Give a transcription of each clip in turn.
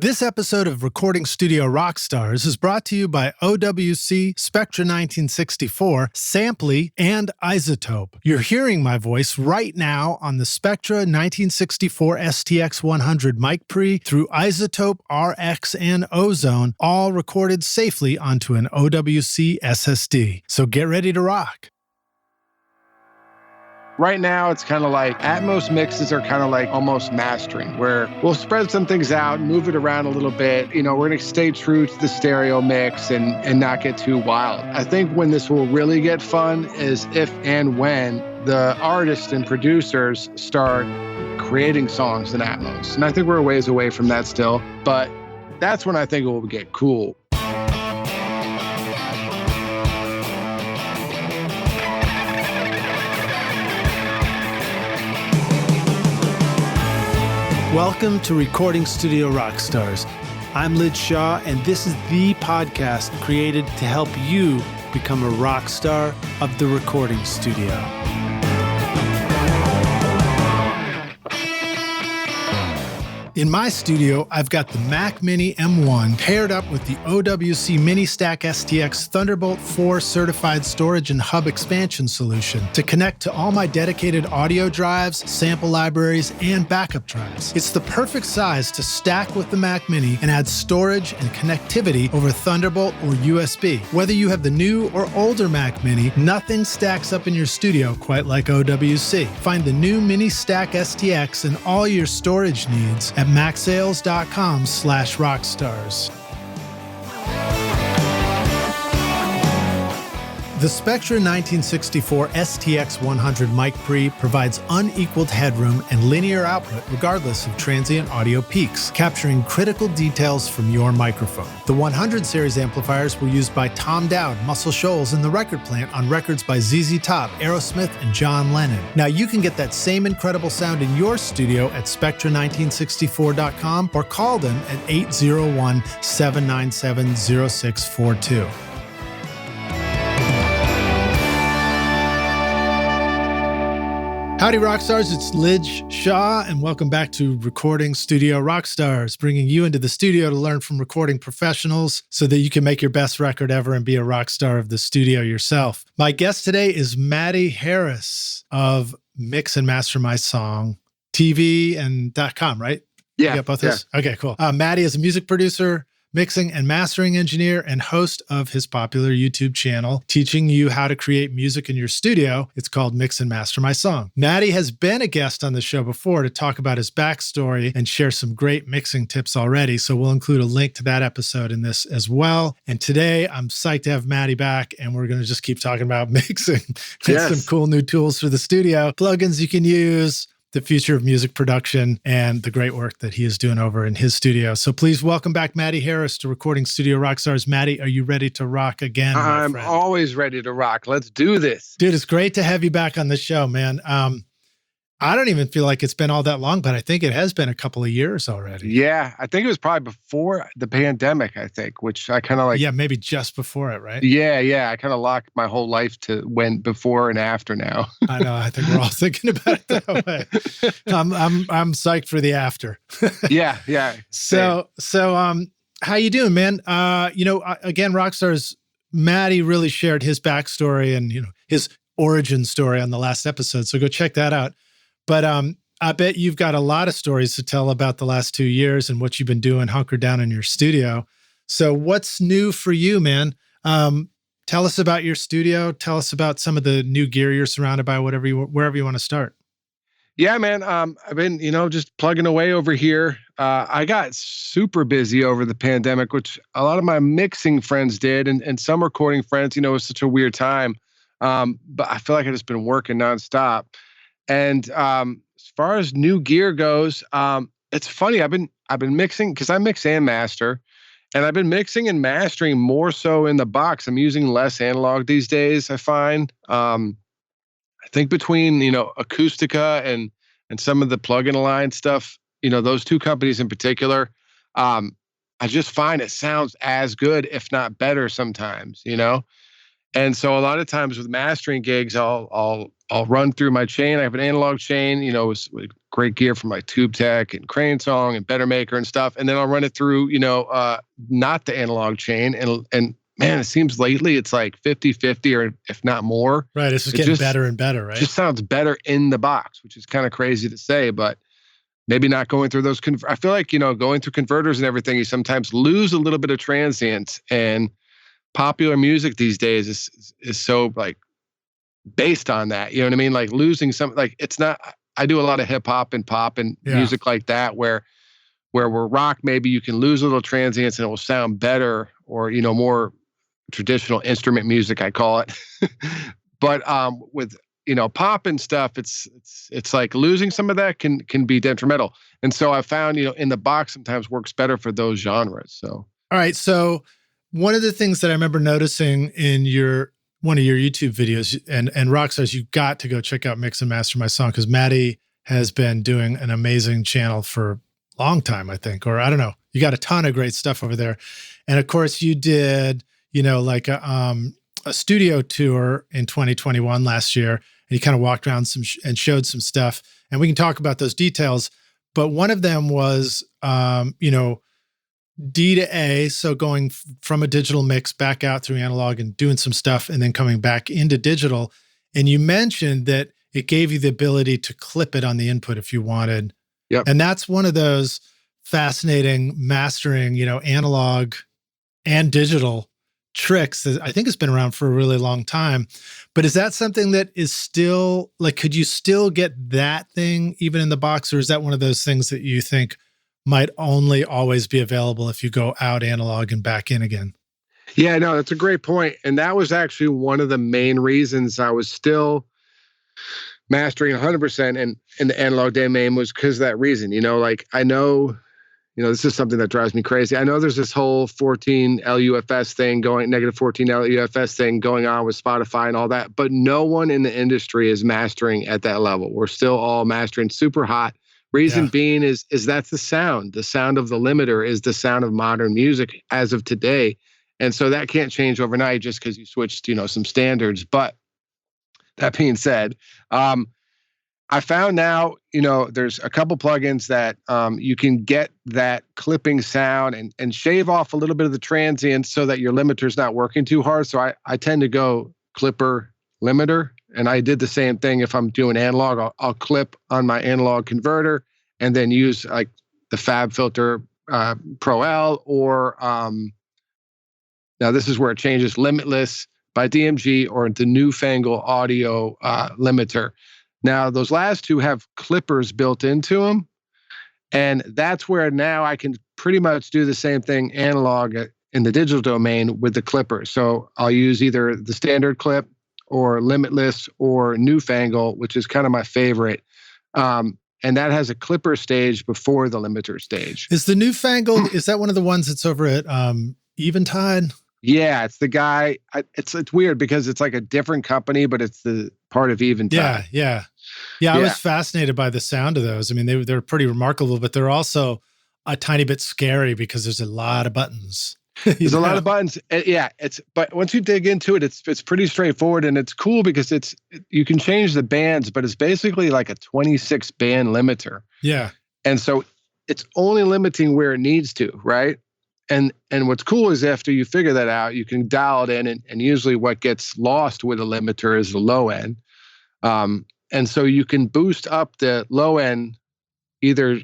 This episode of Recording Studio Rockstars is brought to you by OWC, Spectra 1964, Sampley, and Isotope. You're hearing my voice right now on the Spectra 1964 STX 100 mic pre through Isotope, RX, and Ozone, all recorded safely onto an OWC SSD. So get ready to rock. Right now, it's kind of like Atmos mixes are kind of like almost mastering, where we'll spread some things out, move it around a little bit. You know, we're going to stay true to the stereo mix and not get too wild. I think when this will really get fun is if and when the artists and producers start creating songs in Atmos. And I think we're a ways away from that still, but that's when I think it will get cool. Welcome to Recording Studio Rockstars. I'm Lid Shaw, and this is the podcast created to help you become a rock star of the recording studio. In my studio, I've got the Mac Mini M1 paired up with the OWC Mini Stack STX Thunderbolt 4 certified storage and hub expansion solution to connect to all my dedicated audio drives, sample libraries, and backup drives. It's the perfect size to stack with the Mac Mini and add storage and connectivity over Thunderbolt or USB. Whether you have the new or older Mac Mini, nothing stacks up in your studio quite like OWC. Find the new Mini Stack STX and all your storage needs at macsales.com/rockstars. The Spectra 1964 STX 100 mic pre provides unequaled headroom and linear output regardless of transient audio peaks, capturing critical details from your microphone. The 100 series amplifiers were used by Tom Dowd, Muscle Shoals, and the Record Plant on records by ZZ Top, Aerosmith, and John Lennon. Now you can get that same incredible sound in your studio at spectra1964.com or call them at 801-797-0642. Howdy Rockstars, it's Lid Shaw, and welcome back to Recording Studio Rockstars, bringing you into the studio to learn from recording professionals so that you can make your best record ever and be a rock star of the studio yourself. My guest today is Maddie Harris of Mix and Master My Song TV and .com, right? Yeah. You got both those? Okay, cool. Maddie is a music producer, mixing and mastering engineer, and host of his popular YouTube channel, teaching you how to create music in your studio. It's called Mix and Master My Song. Maddie has been a guest on the show before to talk about his backstory and share some great mixing tips already, so we'll include a link to that episode in this as well. And today, I'm psyched to have Maddie back, and we're going to just keep talking about mixing and some cool new tools for the studio, plugins you can use, the future of music production, and the great work that he is doing over in his studio. So please welcome back Maddie Harris to Recording Studio Rockstars. Maddie, are you ready to rock again, my friend? I'm always ready to rock. Let's do this. Dude, it's great to have you back on the show, man. I don't even feel like it's been all that long, but I think it has been a couple of years already. Yeah, I think it was probably before the pandemic, I think, which I kind of like. Yeah, maybe just before it, right? Yeah. I kind of locked my whole life to when before and after now. I know. I think we're all thinking about it that way. I'm psyched for the after. Yeah. So, how you doing, man? Again, Rockstars, Maddie really shared his backstory and, his origin story on the last episode. So go check that out. But I bet you've got a lot of stories to tell about the last 2 years and what you've been doing hunkered down in your studio. So what's new for you, man? Tell us about your studio. Tell us about some of the new gear you're surrounded by, wherever you want to start. Yeah, man. I've been, just plugging away over here. I got super busy over the pandemic, which a lot of my mixing friends did, and some recording friends. It was such a weird time. But I feel like I've just been working nonstop. And as far as new gear goes, it's funny. I've been mixing because I mix and master, and I've been mixing and mastering more so in the box. I'm using less analog these days, I find. I think between Acoustica and some of the plug-in line stuff, those two companies in particular, I just find it sounds as good, if not better, sometimes. And so a lot of times with mastering gigs, I'll I'll run through my chain. I have an analog chain, with great gear from like Tube Tech and Crane Song and Better Maker and stuff. And then I'll run it through, not the analog chain. And man, it seems lately it's like 50-50 or if not more. Right. It's just getting better and better, right? It just sounds better in the box, which is kind of crazy to say, but maybe not going through those. I feel like, going through converters and everything, you sometimes lose a little bit of transients, and popular music these days is so like based on that. You know what I mean? Like losing some, like it's not, I do a lot of hip hop and pop and music like that, where we're rock, maybe you can lose a little transients and it will sound better, or, more traditional instrument music, I call it. But with, pop and stuff, it's like losing some of that can be detrimental. And so I found, in the box sometimes works better for those genres. So, all right. So one of the things that I remember noticing in one of your YouTube videos, and Rockstars, you got to go check out Mix and Master My Song, because Maddie has been doing an amazing channel for a long time, I think, or I don't know. You got a ton of great stuff over there. And of course you did, like a studio tour in 2021 last year, and you kind of walked around and showed some stuff, and we can talk about those details. But one of them was, D to A, so going from a digital mix back out through analog and doing some stuff and then coming back into digital. And you mentioned that it gave you the ability to clip it on the input if you wanted. Yep. And that's one of those fascinating mastering, analog and digital tricks that I think has been around for a really long time. But is that something that is still, like, could you still get that thing even in the box? Or is that one of those things that you think might only always be available if you go out analog and back in again? Yeah, no, that's a great point. And that was actually one of the main reasons I was still mastering 100% in the analog domain, was because of that reason. Like I know, this is something that drives me crazy. I know there's this whole 14 LUFS thing negative 14 LUFS thing going on with Spotify and all that, but no one in the industry is mastering at that level. We're still all mastering super hot. Reason being is that's the sound. The sound of the limiter is the sound of modern music as of today. And so that can't change overnight just because you switched, some standards. But that being said, I found now, there's a couple plugins that you can get that clipping sound and shave off a little bit of the transients so that your limiter's not working too hard. So I tend to go clipper limiter. And I did the same thing. If I'm doing analog, I'll clip on my analog converter and then use like the Fab Filter Pro L, or now this is where it changes, Limitless by DMG, or the Newfangle Audio limiter. Now those last two have clippers built into them, and that's where now I can pretty much do the same thing analog in the digital domain with the clippers. So I'll use either the standard clip or Limitless or Newfangle, which is kind of my favorite. And that has a clipper stage before the limiter stage. Is the Newfangle, is that one of the ones that's over at Eventide? Yeah, it's the guy. It's weird because it's like a different company, but it's the part of Eventide. Yeah. I was fascinated by the sound of those. I mean, they're pretty remarkable, but they're also a tiny bit scary because there's a lot of buttons. There's a lot of buttons. But once you dig into it, it's pretty straightforward, and it's cool because you can change the bands, but it's basically like a 26 band limiter. Yeah. And so it's only limiting where it needs to, right? And what's cool is after you figure that out, you can dial it in, and usually what gets lost with a limiter is the low end. And so you can boost up the low end, either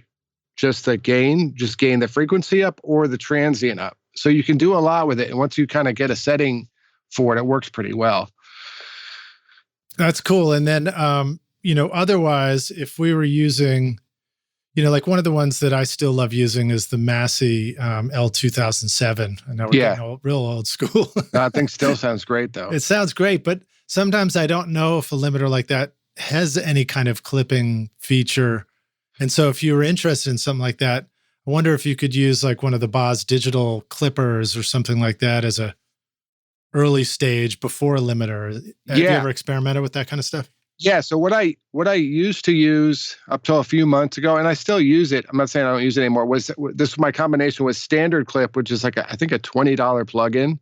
just gain the frequency up or the transient up. So you can do a lot with it. And once you kind of get a setting for it, it works pretty well. That's cool. And then, otherwise, if we were using, like one of the ones that I still love using is the Massey L2007. I know we're getting real old school. That thing still sounds great, though. It sounds great, but sometimes I don't know if a limiter like that has any kind of clipping feature. And so if you were interested in something like that, I wonder if you could use like one of the Boz digital clippers or something like that as a early stage before a limiter. Have you ever experimented with that kind of stuff? Yeah. So what I used to use up till a few months ago, and I still use it, I'm not saying I don't use it anymore, my combination was standard clip, which is like I think a $20 plugin.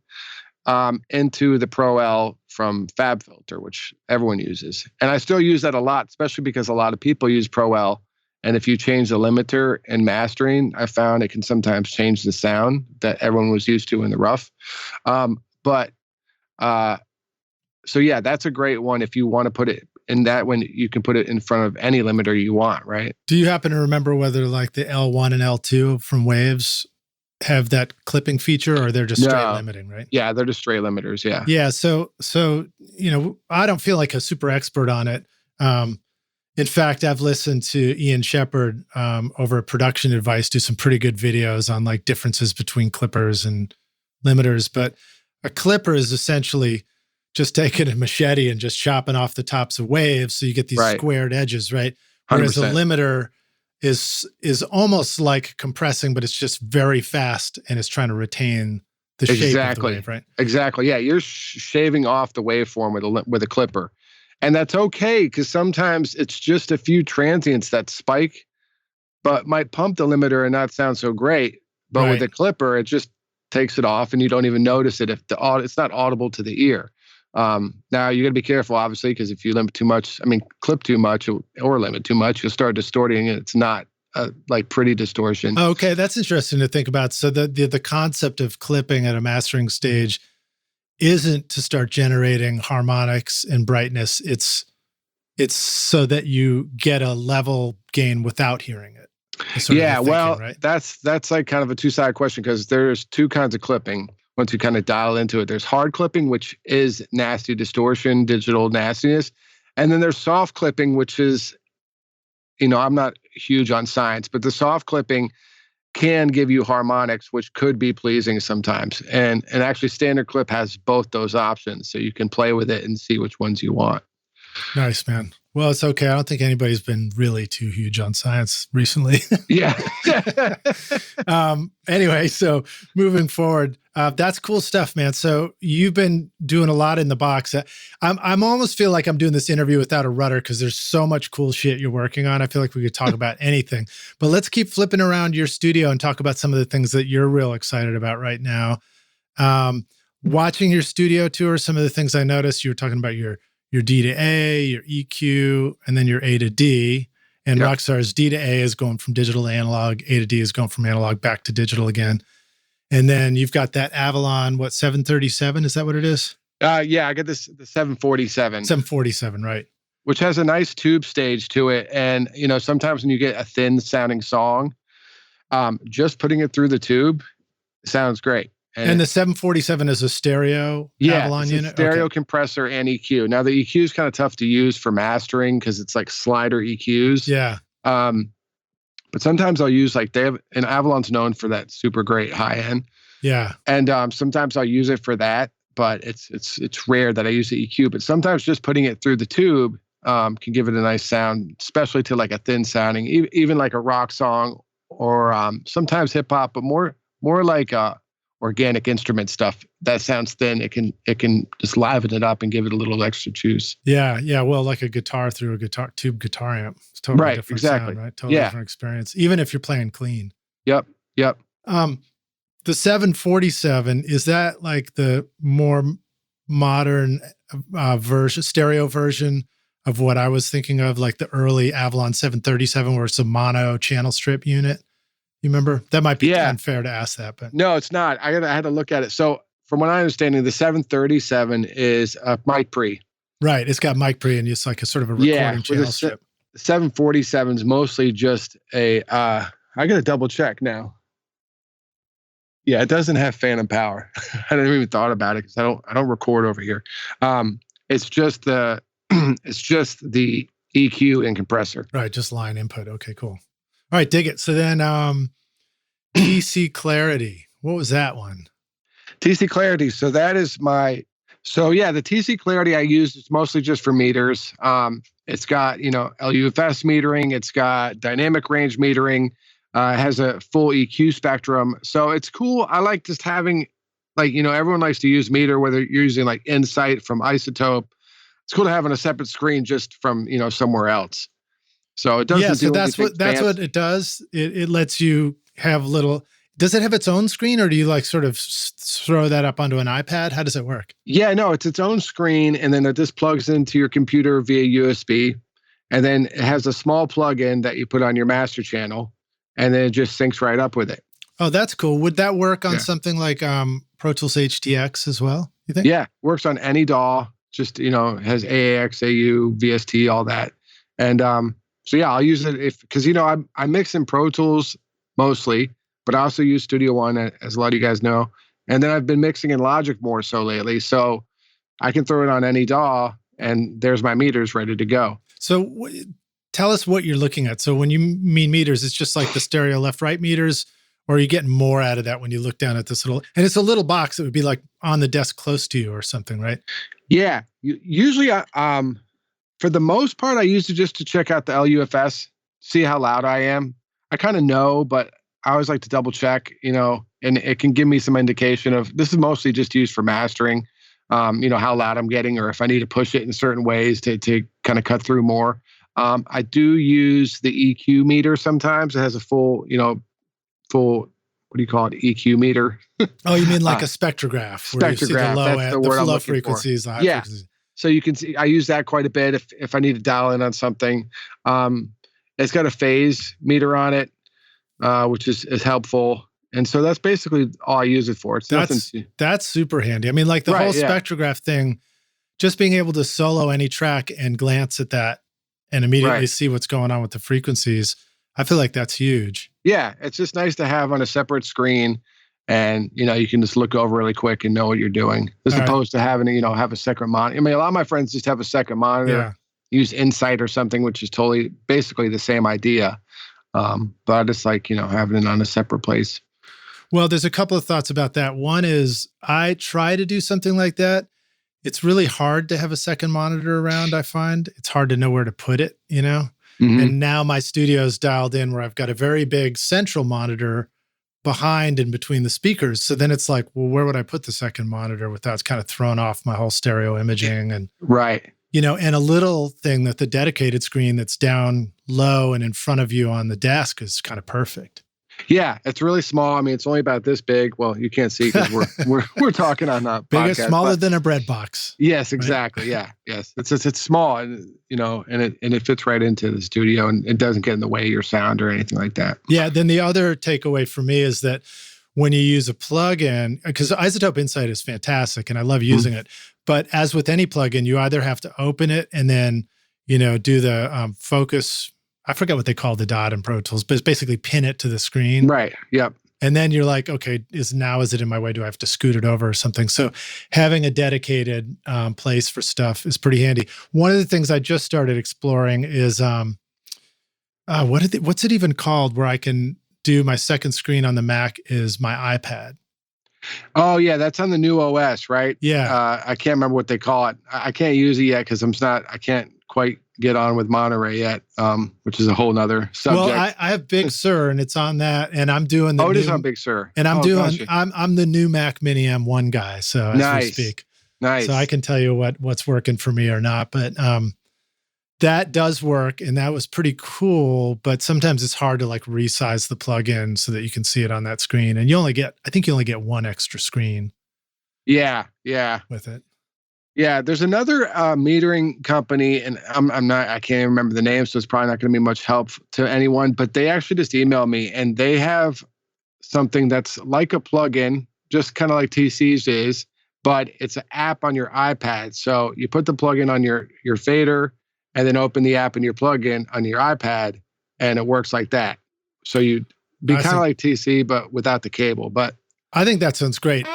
into the Pro L from FabFilter, which everyone uses. And I still use that a lot, especially because a lot of people use Pro L. And if you change the limiter in mastering, I found it can sometimes change the sound that everyone was used to in the rough. So yeah, that's a great one. If you want to put it in that one, you can put it in front of any limiter you want, right? Do you happen to remember whether like the L1 and L2 from Waves have that clipping feature, or they're just straight limiting, right? Yeah, they're just straight limiters, yeah. Yeah, so I don't feel like a super expert on it. In fact, I've listened to Ian Shepherd over at Production Advice do some pretty good videos on like differences between clippers and limiters. But a clipper is essentially just taking a machete and just chopping off the tops of waves, so you get these squared edges, right? Whereas 100%. a limiter is almost like compressing, but it's just very fast and it's trying to retain the shape of the wave, right? Exactly. Yeah, you're shaving off the waveform with a clipper. And that's okay, because sometimes it's just a few transients that spike, but might pump the limiter and not sound so great. But with a clipper, it just takes it off and you don't even notice it if it's not audible to the ear. Now, you got to be careful, obviously, because if you clip too much or limit too much, you'll start distorting it. It's not like pretty distortion. Okay, that's interesting to think about. So the concept of clipping at a mastering stage isn't to start generating harmonics and brightness. It's so that you get a level gain without hearing it. Yeah, well, right? That's like kind of a two-sided question, because there's two kinds of clipping. Once you kind of dial into it, there's hard clipping, which is nasty distortion, digital nastiness. And then there's soft clipping, which is, I'm not huge on science, but the soft clipping can give you harmonics, which could be pleasing sometimes. And actually Standard Clip has both those options, so you can play with it and see which ones you want. Nice, man. Well, it's okay. I don't think anybody's been really too huge on science recently. Yeah. Anyway, so moving forward, that's cool stuff, man. So you've been doing a lot in the box. I'm almost feel like I'm doing this interview without a rudder, because there's so much cool shit you're working on. I feel like we could talk about anything, but let's keep flipping around your studio and talk about some of the things that you're real excited about right now. Watching your studio tour, some of the things I noticed, you were talking about your D to A, your EQ, and then your A to D. And Rockstar's D to A is going from digital to analog. A to D is going from analog back to digital again. And then you've got that Avalon, 737? Is that what it is? Yeah, I got the 747. 747, right. Which has a nice tube stage to it. And, sometimes when you get a thin sounding song, just putting it through the tube sounds great. And the 747 is a stereo Avalon unit? Stereo compressor and EQ. Now, the EQ is kind of tough to use for mastering because it's like slider EQs. Yeah. But sometimes I'll use and Avalon's known for that super great high end. Yeah. And sometimes I'll use it for that, but it's rare that I use the EQ. But sometimes just putting it through the tube can give it a nice sound, especially to like a thin sounding, even like a rock song, or sometimes hip hop, but more like organic instrument stuff that sounds thin. It can just liven it up and give it a little extra juice. Yeah. Well, like a guitar through a tube guitar amp. It's totally different sound, right? Totally different experience, even if you're playing clean. Yep. The 747, is that like the more modern stereo version of what I was thinking of, like the early Avalon 737, where it's a mono channel strip unit? You remember? That might be unfair to ask that, but no, it's not. I had to look at it. So from what I understand, the 737 is a mic pre. Right. It's got mic pre, and it's like a sort of a recording channel strip. The 747 is mostly just I got to double check now. Yeah, it doesn't have phantom power. I didn't even thought about it because I don't record over here. It's just the EQ and compressor. Right, just line input. Okay, cool. All right, dig it. So then TC Clarity. What was that one? TC Clarity. So that is the TC Clarity I use is mostly just for meters. It's got, LUFS metering. It's got dynamic range metering. It has a full EQ spectrum. So it's cool. I like just having, everyone likes to use meter, whether you're using like Insight from Isotope. It's cool to have on a separate screen just from, somewhere else. So it doesn't. Yeah, so that's what it does. It lets you have little. Does it have its own screen, or do you like sort of throw that up onto an iPad? How does it work? Yeah, no, it's its own screen, and then it just plugs into your computer via USB, and then it has a small plug-in that you put on your master channel, and then it just syncs right up with it. Oh, that's cool. Would that work on something like Pro Tools HTX as well, you think? Yeah, works on any DAW, just, has AAX, AU, VST, all that. And so yeah, I'll use it because I mix in Pro Tools mostly, but I also use Studio One, as a lot of you guys know. And then I've been mixing in Logic more so lately. So I can throw it on any DAW and there's my meters ready to go. So tell us what you're looking at. So when you mean meters, it's just like the stereo left-right meters, or are you getting more out of that when you look down at this little, and it's a little box that would be like on the desk close to you or something, right? Yeah. Usually, for the most part, I use it just to check out the LUFS, see how loud I am. I kind of know, but I always like to double check, and it can give me some indication of, this is mostly just used for mastering, how loud I'm getting, or if I need to push it in certain ways to kind of cut through more. I do use the EQ meter sometimes. It has a full, what do you call it? EQ meter. Oh, you mean like a spectrograph? Where you see the low, that's the word I'm low looking frequencies, for. the high frequencies. So you can see, I use that quite a bit if I need to dial in on something. It's got a phase meter on it, which is helpful. And so that's basically all I use it for. That's super handy. I mean, like the whole spectrograph thing, just being able to solo any track and glance at that and immediately see what's going on with the frequencies, I feel like that's huge. Yeah, it's just nice to have on a separate screen, and you can just look over really quick and know what you're doing, as opposed to having to have a second monitor. I mean, a lot of my friends just have a second monitor, use Insight or something, which is totally basically the same idea. But I just like having it on a separate place. Well, there's a couple of thoughts about that. One is I try to do something like that. It's really hard to have a second monitor around, I find. It's hard to know where to put it, Mm-hmm. And now my studio's dialed in where I've got a very big central monitor behind and between the speakers. So then it's like, well, where would I put the second monitor without it's kind of thrown off my whole stereo imaging? And and a little thing that the dedicated screen that's down low and in front of you on the desk is kind of perfect. Yeah, it's really small. I mean, it's only about this big. Well, you can't see because we're talking on a bigger, podcast, smaller than a bread box. Yes, exactly. Right? Yeah, yes. It's small, and it fits right into the studio, and it doesn't get in the way of your sound or anything like that. Yeah. Then the other takeaway for me is that when you use a plugin, because Isotope Insight is fantastic, and I love using it, but as with any plugin, you either have to open it and then do the focus. I forget what they call the dot in Pro Tools, but it's basically pin it to the screen. Right. Yep. And then you're like, okay, is it in my way? Do I have to scoot it over or something? So having a dedicated place for stuff is pretty handy. One of the things I just started exploring is what's it even called where I can do my second screen on the Mac is my iPad. Oh yeah, that's on the new OS, right? Yeah. I can't remember what they call it. I can't use it yet because I can't quite get on with Monterey yet, which is a whole nother subject. Well, I have Big Sur and it's on that, and I'm doing the it is on Big Sur. And I'm I'm the new Mac Mini M1 guy, so as we speak. Nice. So I can tell you what's working for me or not, but that does work, and that was pretty cool, but sometimes it's hard to like resize the plugin so that you can see it on that screen. And I think you only get one extra screen. Yeah. With it. Yeah, there's another metering company, and I can't even remember the name, so it's probably not going to be much help to anyone, but they actually just emailed me, and they have something that's like a plugin, just kind of like TC's is, but it's an app on your iPad. So you put the plugin on your fader, and then open the app in your plugin on your iPad, and it works like that. So you'd be kind of like TC, but without the cable. But I think that sounds great.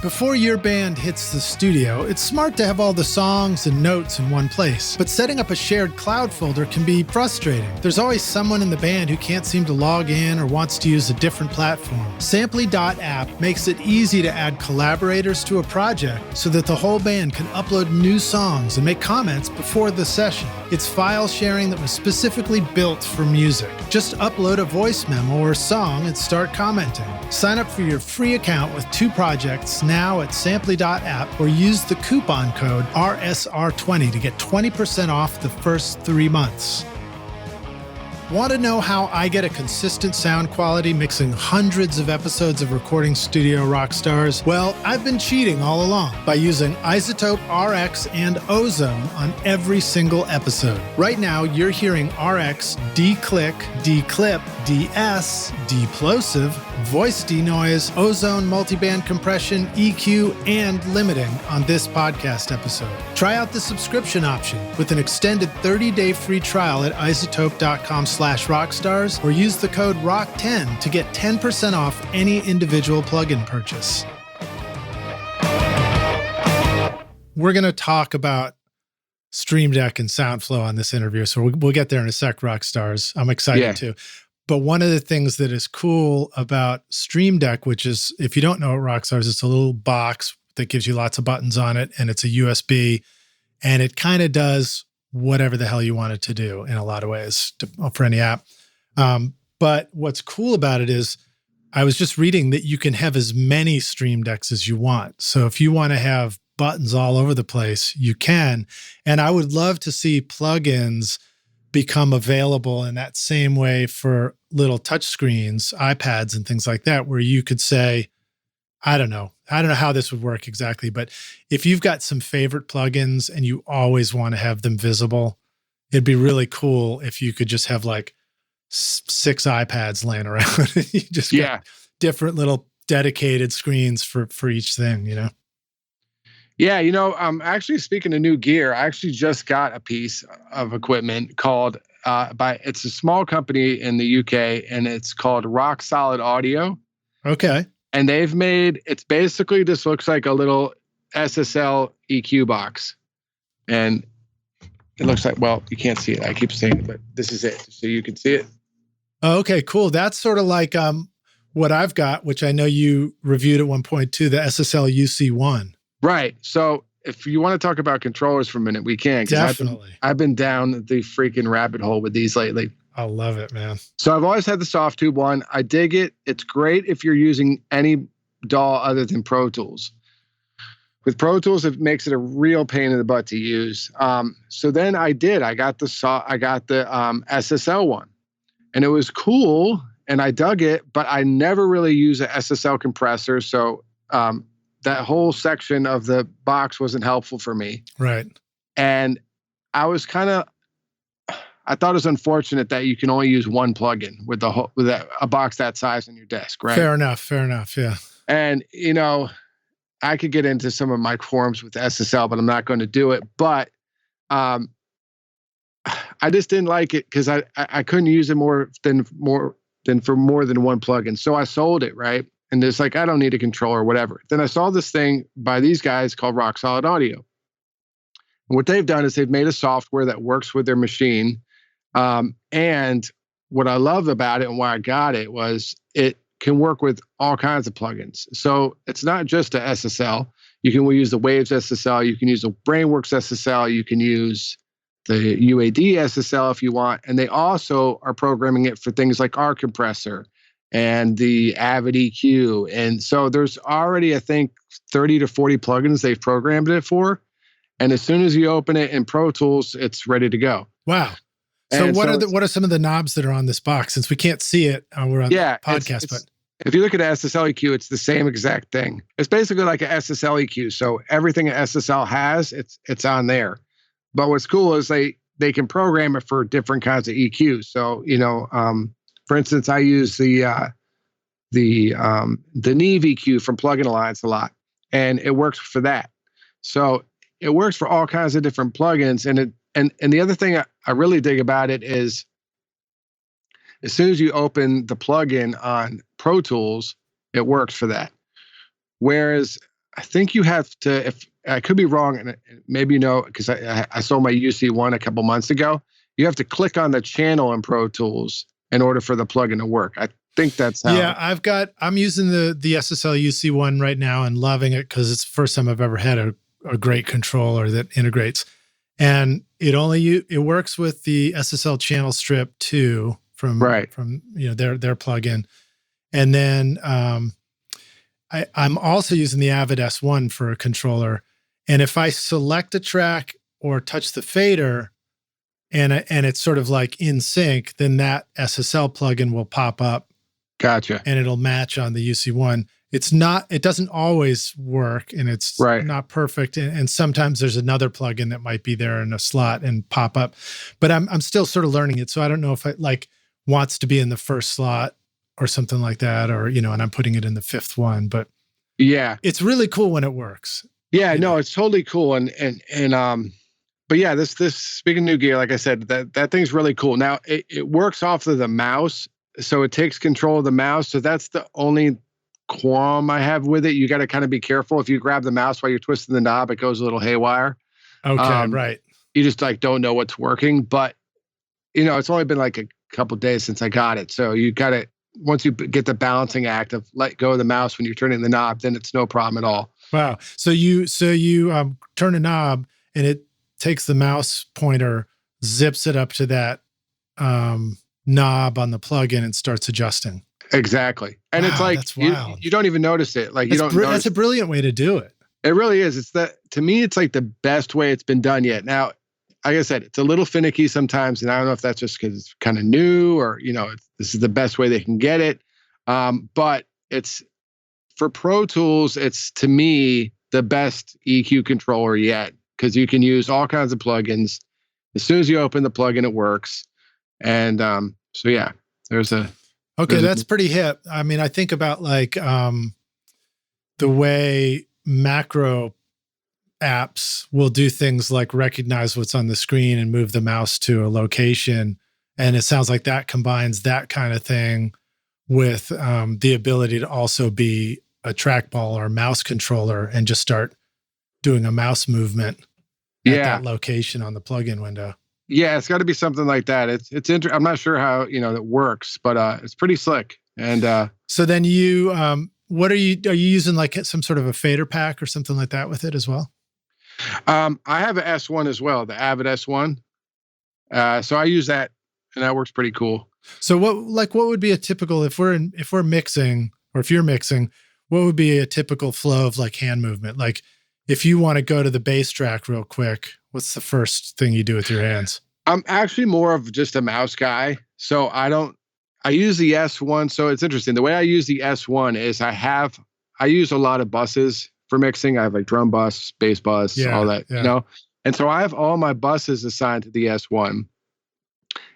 Before your band hits the studio, it's smart to have all the songs and notes in one place. But setting up a shared cloud folder can be frustrating. There's always someone in the band who can't seem to log in or wants to use a different platform. Samply.app makes it easy to add collaborators to a project so that the whole band can upload new songs and make comments before the session. It's file sharing that was specifically built for music. Just upload a voice memo or song and start commenting. Sign up for your free account with 2 projects now at Samply.app or use the coupon code RSR20 to get 20% off the first 3 months. Want to know how I get a consistent sound quality mixing hundreds of episodes of Recording Studio Rockstars? Well, I've been cheating all along by using iZotope RX and Ozone on every single episode. Right now, you're hearing RX declick, declip, DS, deplosive, voice denoise, ozone multiband compression, EQ, and limiting on this podcast episode. Try out the subscription option with an extended 30-day free trial at iZotope.com/rockstars or use the code ROCK10 to get 10% off any individual plugin purchase. We're going to talk about Stream Deck and SoundFlow on this interview, so we'll get there in a sec, Rockstars. I'm excited too. But one of the things that is cool about Stream Deck, which is, if you don't know what Rockstars, it's a little box that gives you lots of buttons on it, and it's a USB, and it kind of does whatever the hell you want it to do in a lot of ways for any app. But what's cool about it is, I was just reading that you can have as many Stream Decks as you want. So if you want to have buttons all over the place, you can. And I would love to see plugins become available in that same way for little touch screens, iPads and things like that, where you could say, I don't know how this would work exactly, but if you've got some favorite plugins and you always want to have them visible, it'd be really cool if you could just have like 6 iPads laying around. You just got different little dedicated screens for each thing, you know? Yeah, actually, speaking of new gear, I actually just got a piece of equipment called it's a small company in the UK, and it's called Rock Solid Audio. Okay. And they've made, it's basically, this looks like a little SSL EQ box. And it looks like, well, you can't see it. I keep saying it, but this is it. So you can see it. Okay, cool. That's sort of like what I've got, which I know you reviewed at one point too, the SSL UC1. Right. So if you want to talk about controllers for a minute, we can. Definitely. I've been down the freaking rabbit hole with these lately. I love it, man. So I've always had the soft tube one. I dig it. It's great if you're using any DAW other than Pro Tools. With Pro Tools, it makes it a real pain in the butt to use. So then I got the SSL one, and it was cool, and I dug it, but I never really use an SSL compressor. So that whole section of the box wasn't helpful for me. Right. And I was I thought it was unfortunate that you can only use one plugin with a box that size on your desk, right? Fair enough. Yeah. And, I could get into some of my forums with SSL, but I'm not going to do it. But I just didn't like it because I couldn't use it more than for more than one plugin. So I sold it, right? And it's like, I don't need a controller or whatever. Then I saw this thing by these guys called Rock Solid Audio. And what they've done is they've made a software that works with their machine. And what I love about it and why I got it was it can work with all kinds of plugins. So it's not just a SSL. You can use the Waves SSL. You can use the Brainworks SSL. You can use the UAD SSL if you want. And they also are programming it for things like our compressor and the Avid EQ. And so there's already, I think, 30 to 40 plugins they've programmed it for. And as soon as you open it in Pro Tools, it's ready to go. Wow. So what are some of the knobs that are on this box? Since we can't see it, we're on the podcast. But if you look at SSL EQ, it's the same exact thing. It's basically like an SSL EQ. So everything an SSL has, it's on there. But what's cool is they can program it for different kinds of EQs. So for instance, I use the Neve EQ from Plugin Alliance a lot, and it works for that. So it works for all kinds of different plugins. And the other thing I really dig about it is, as soon as you open the plugin on Pro Tools, it works for that. Whereas I think you have to, if I could be wrong, and maybe because I sold my UC1 a couple months ago, you have to click on the channel in Pro Tools in order for the plugin to work. I think that's how. Yeah, I'm using the SSL UC1 right now and loving it because it's the first time I've ever had a great controller that integrates. And it works with the SSL channel strip too from their plugin. And then I'm also using the Avid S1 for a controller. And if I select a track or touch the fader, and it's sort of like in sync, then that SSL plugin will pop up. Gotcha. And it'll match on the UC1. It doesn't always work, and it's not perfect. And sometimes there's another plugin that might be there in a slot and pop up, but I'm still sort of learning it. So I don't know if it like wants to be in the first slot or something like that, or, and I'm putting it in the fifth one, but yeah, it's really cool when it works. Yeah, no, it's totally cool. But yeah, this speaking of new gear, like I said, that thing's really cool. Now it works off of the mouse, so it takes control of the mouse. So that's the only qualm I have with it. You got to kind of be careful. If you grab the mouse while you're twisting the knob, it goes a little haywire. Okay, right. You just like don't know what's working. But it's only been like a couple days since I got it. So you got to, once you get the balancing act of let go of the mouse when you're turning the knob, then it's no problem at all. Wow. So you turn a knob and it takes the mouse pointer, zips it up to that knob on the plugin and starts adjusting. Exactly. And it's like you don't even notice it. Like that's a brilliant way to do it. It really is. To me, it's like the best way it's been done yet. Now, like I said, it's a little finicky sometimes, and I don't know if that's just because it's kind of new or this is the best way they can get it. But it's for Pro Tools. It's to me the best EQ controller yet because you can use all kinds of plugins. As soon as you open the plugin, it works. And so yeah, that's pretty hip. I mean, I think about like the way macro apps will do things like recognize what's on the screen and move the mouse to a location. And it sounds like that combines that kind of thing with the ability to also be a trackball or a mouse controller and just start doing a mouse movement at that location on the plugin window. Yeah, it's got to be something like that. It's I'm not sure how it works, but it's pretty slick. And so then you are you using like some sort of a fader pack or something like that with it as well? I have an S1 as well, the Avid S1. So I use that, and that works pretty cool. So what would be a typical if we're mixing or if you're mixing, what would be a typical flow of like hand movement? Like if you want to go to the bass track real quick, what's the first thing you do with your hands? I'm actually more of just a mouse guy. So I use the S1. So it's interesting. The way I use the S1 is I use a lot of buses for mixing. I have like drum bus, bass bus, all that, And so I have all my buses assigned to the S1.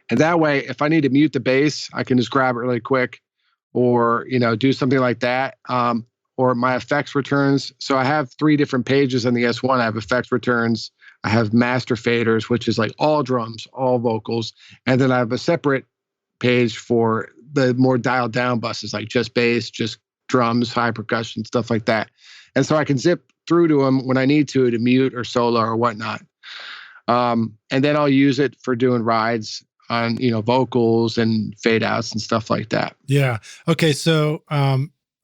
And that way, if I need to mute the bass, I can just grab it really quick or, do something like that. Or my effects returns. So I have 3 different pages on the S1. I have effects returns. I have master faders, which is like all drums, all vocals. And then I have a separate page for the more dialed down buses, like just bass, just drums, high percussion, stuff like that. And so I can zip through to them when I need to mute or solo or whatnot. And then I'll use it for doing rides on, vocals and fade outs and stuff like that. Yeah. Okay. So,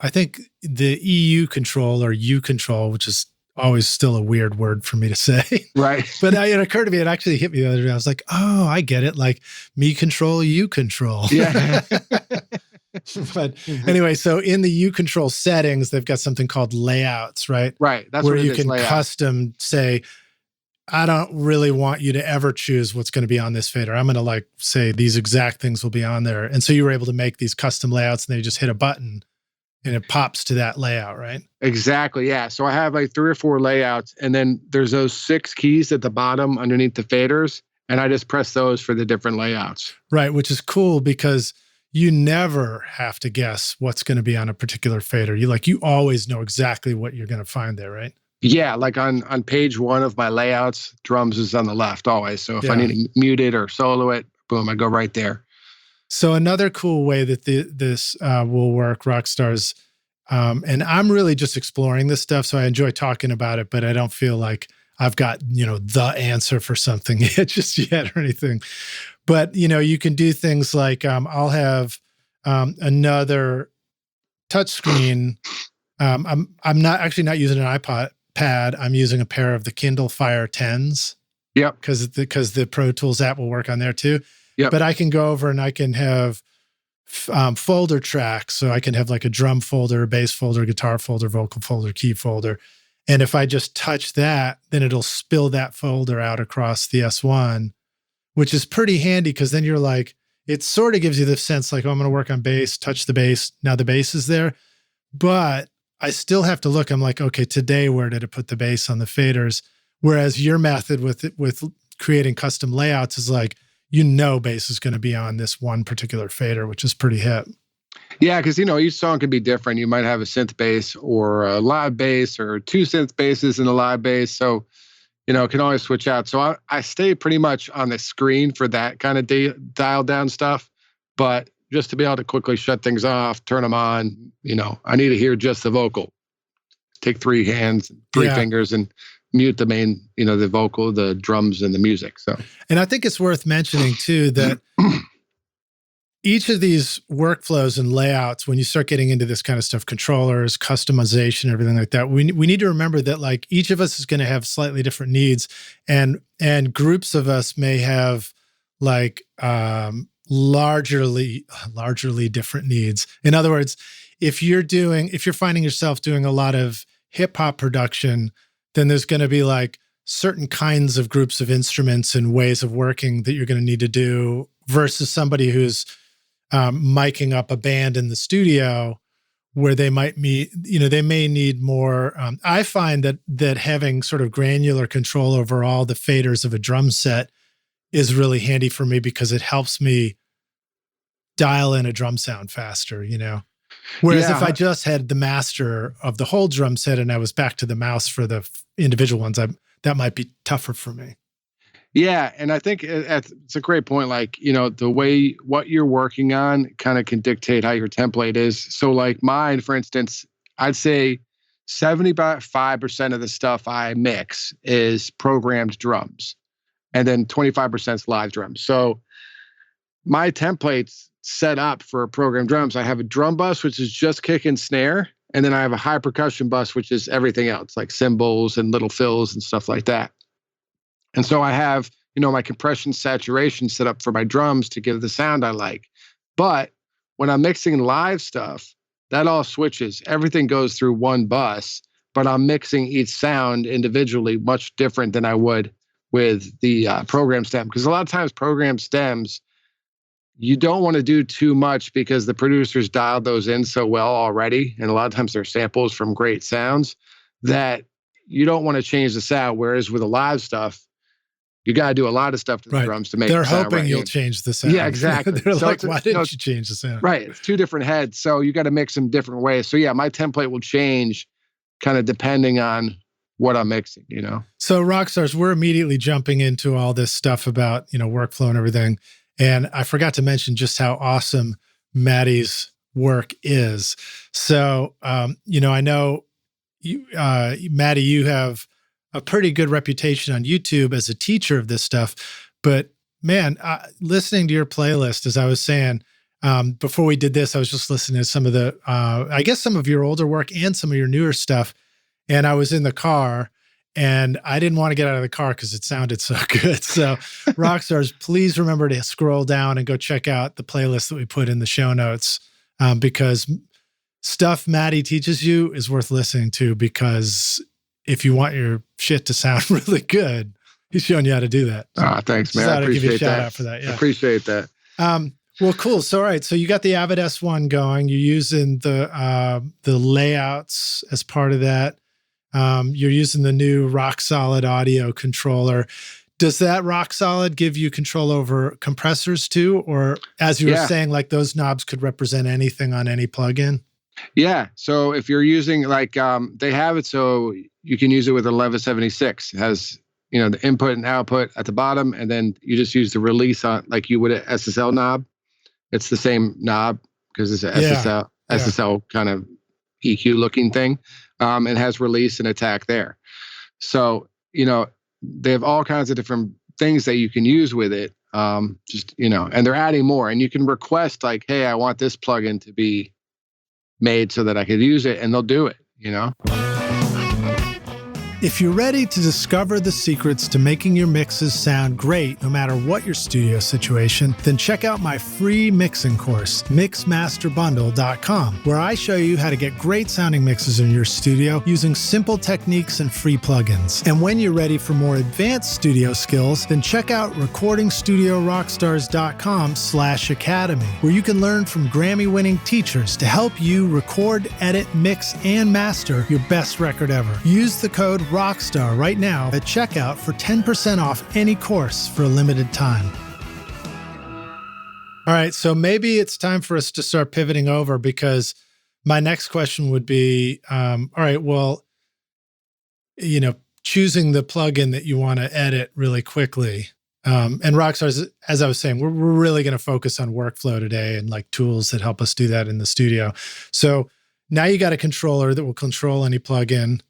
I think the EU control or U control, which is always still a weird word for me to say. Right. But it occurred to me, it actually hit me the other day. I was like, oh, I get it. Like me control, you control. Yeah. But anyway, so in the U control settings, they've got something called layouts, right? Right. That's where what you can custom say, I don't really want you to ever choose what's going to be on this fader. I'm going to like say these exact things will be on there. And so you were able to make these custom layouts and they just hit a button and it pops to that layout, right? Exactly. Yeah. So I have like 3 or 4 layouts, and then there's those 6 keys at the bottom underneath the faders, and I just press those for the different layouts. Right, which is cool because you never have to guess what's going to be on a particular fader. You always know exactly what you're going to find there, right? Yeah, like on page 1 of my layouts, drums is on the left always. So if I need to mute it or solo it, boom, I go right there. So another cool way that this will work, Rockstars, and I'm really just exploring this stuff, so I enjoy talking about it, but I don't feel like I've got, the answer for something just yet or anything. But, you can do things like I'll have another touchscreen. I'm not using an iPad. I'm using a pair of the Kindle Fire 10s. Yep. Because the Pro Tools app will work on there too. Yep. But I can go over and I can have folder tracks. So I can have like a drum folder, bass folder, guitar folder, vocal folder, key folder. And if I just touch that, then it'll spill that folder out across the S1 which is pretty handy because then you're like, it sort of gives you the sense like, oh, I'm going to work on bass, touch the bass. Now the bass is there, but I still have to look. I'm like, okay, today, where did it put the bass on the faders? Whereas your method with creating custom layouts is like, bass is going to be on this one particular fader, which is pretty hip. Yeah, because, each song could be different. You might have a synth bass or a live bass or 2 synth basses and a live bass. So, it can always switch out. So I stay pretty much on the screen for that kind of dial down stuff. But just to be able to quickly shut things off, turn them on, I need to hear just the vocal. Take 3 hands, 3 fingers and mute the main, the vocal, the drums and the music. So, and I think it's worth mentioning too, that each of these workflows and layouts, when you start getting into this kind of stuff, controllers, customization, everything like that, we need to remember that like each of us is going to have slightly different needs, and groups of us may have like largely different needs. In other words, if you're finding yourself doing a lot of hip hop production, then there's going to be like certain kinds of groups of instruments and ways of working that you're going to need to do versus somebody who's miking up a band in the studio where they might they may need more. I find that having sort of granular control over all the faders of a drum set is really handy for me because it helps me dial in a drum sound faster, Whereas if I just had the master of the whole drum set and I was back to the mouse for the individual ones, that might be tougher for me. Yeah. And I think it's a great point. Like, the way what you're working on kind of can dictate how your template is. So like mine, for instance, I'd say 75% of the stuff I mix is programmed drums, and then 25% is live drums. So my template's set up for programmed drums. I have a drum bus, which is just kick and snare. And then I have a high percussion bus, which is everything else, like cymbals and little fills and stuff like that. And so I have, my compression saturation set up for my drums to give the sound I like. But when I'm mixing live stuff, that all switches. Everything goes through one bus, but I'm mixing each sound individually, much different than I would with the program stem. Because a lot of times program stems, you don't want to do too much because the producers dialed those in so well already. And a lot of times they're samples from great sounds that you don't want to change the sound. Whereas with the live stuff, you got to do a lot of stuff to the drums to make They're the sound hoping right. you'll change the sound. Yeah, exactly. They're like, why didn't you change the sound? Right. It's 2 different heads. So you got to mix them different ways. So yeah, my template will change kind of depending on what I'm mixing, So Rockstars, we're immediately jumping into all this stuff about, workflow and everything. And I forgot to mention just how awesome Maddie's work is. So, I know you, Maddie, you have a pretty good reputation on YouTube as a teacher of this stuff. But man, listening to your playlist, as I was saying, before we did this, I was just listening to some of the, I guess some of your older work and some of your newer stuff. And I was in the car and I didn't want to get out of the car because it sounded so good. So Rockstars, please remember to scroll down and go check out the playlist that we put in the show notes, because stuff Maddie teaches you is worth listening to, because if you want your shit to sound really good, he's showing you how to do that. So thanks, man. I appreciate give you a shout that. out for that. Yeah. I appreciate that. Well, cool. So, all right. So you got the Avid S1 going. You're using the layouts as part of that. You're using the new Rock Solid audio controller. Does that Rock Solid give you control over compressors too? Or as you were saying, like those knobs could represent anything on any plugin? Yeah. So if you're using they have it so you can use it with 1176. It has, the input and output at the bottom, and then you just use the release on like you would an SSL knob. It's the same knob because it's an SSL kind of EQ looking thing. It has release and attack there. So, they have all kinds of different things that you can use with it. And they're adding more, and you can request like, hey, I want this plugin to be made so that I could use it, and they'll do it, If you're ready to discover the secrets to making your mixes sound great no matter what your studio situation, then check out my free mixing course, mixmasterbundle.com, where I show you how to get great sounding mixes in your studio using simple techniques and free plugins. And when you're ready for more advanced studio skills, then check out recordingstudiorockstars.com/academy, where you can learn from Grammy-winning teachers to help you record, edit, mix, and master your best record ever. Use the code ROCKSTAR right now at checkout for 10% off any course for a limited time. All right, so maybe it's time for us to start pivoting over, because my next question would be, all right, well, choosing the plugin that you want to edit really quickly. And Rockstars, as I was saying, we're really going to focus on workflow today and like tools that help us do that in the studio. So now you got a controller that will control any plugin,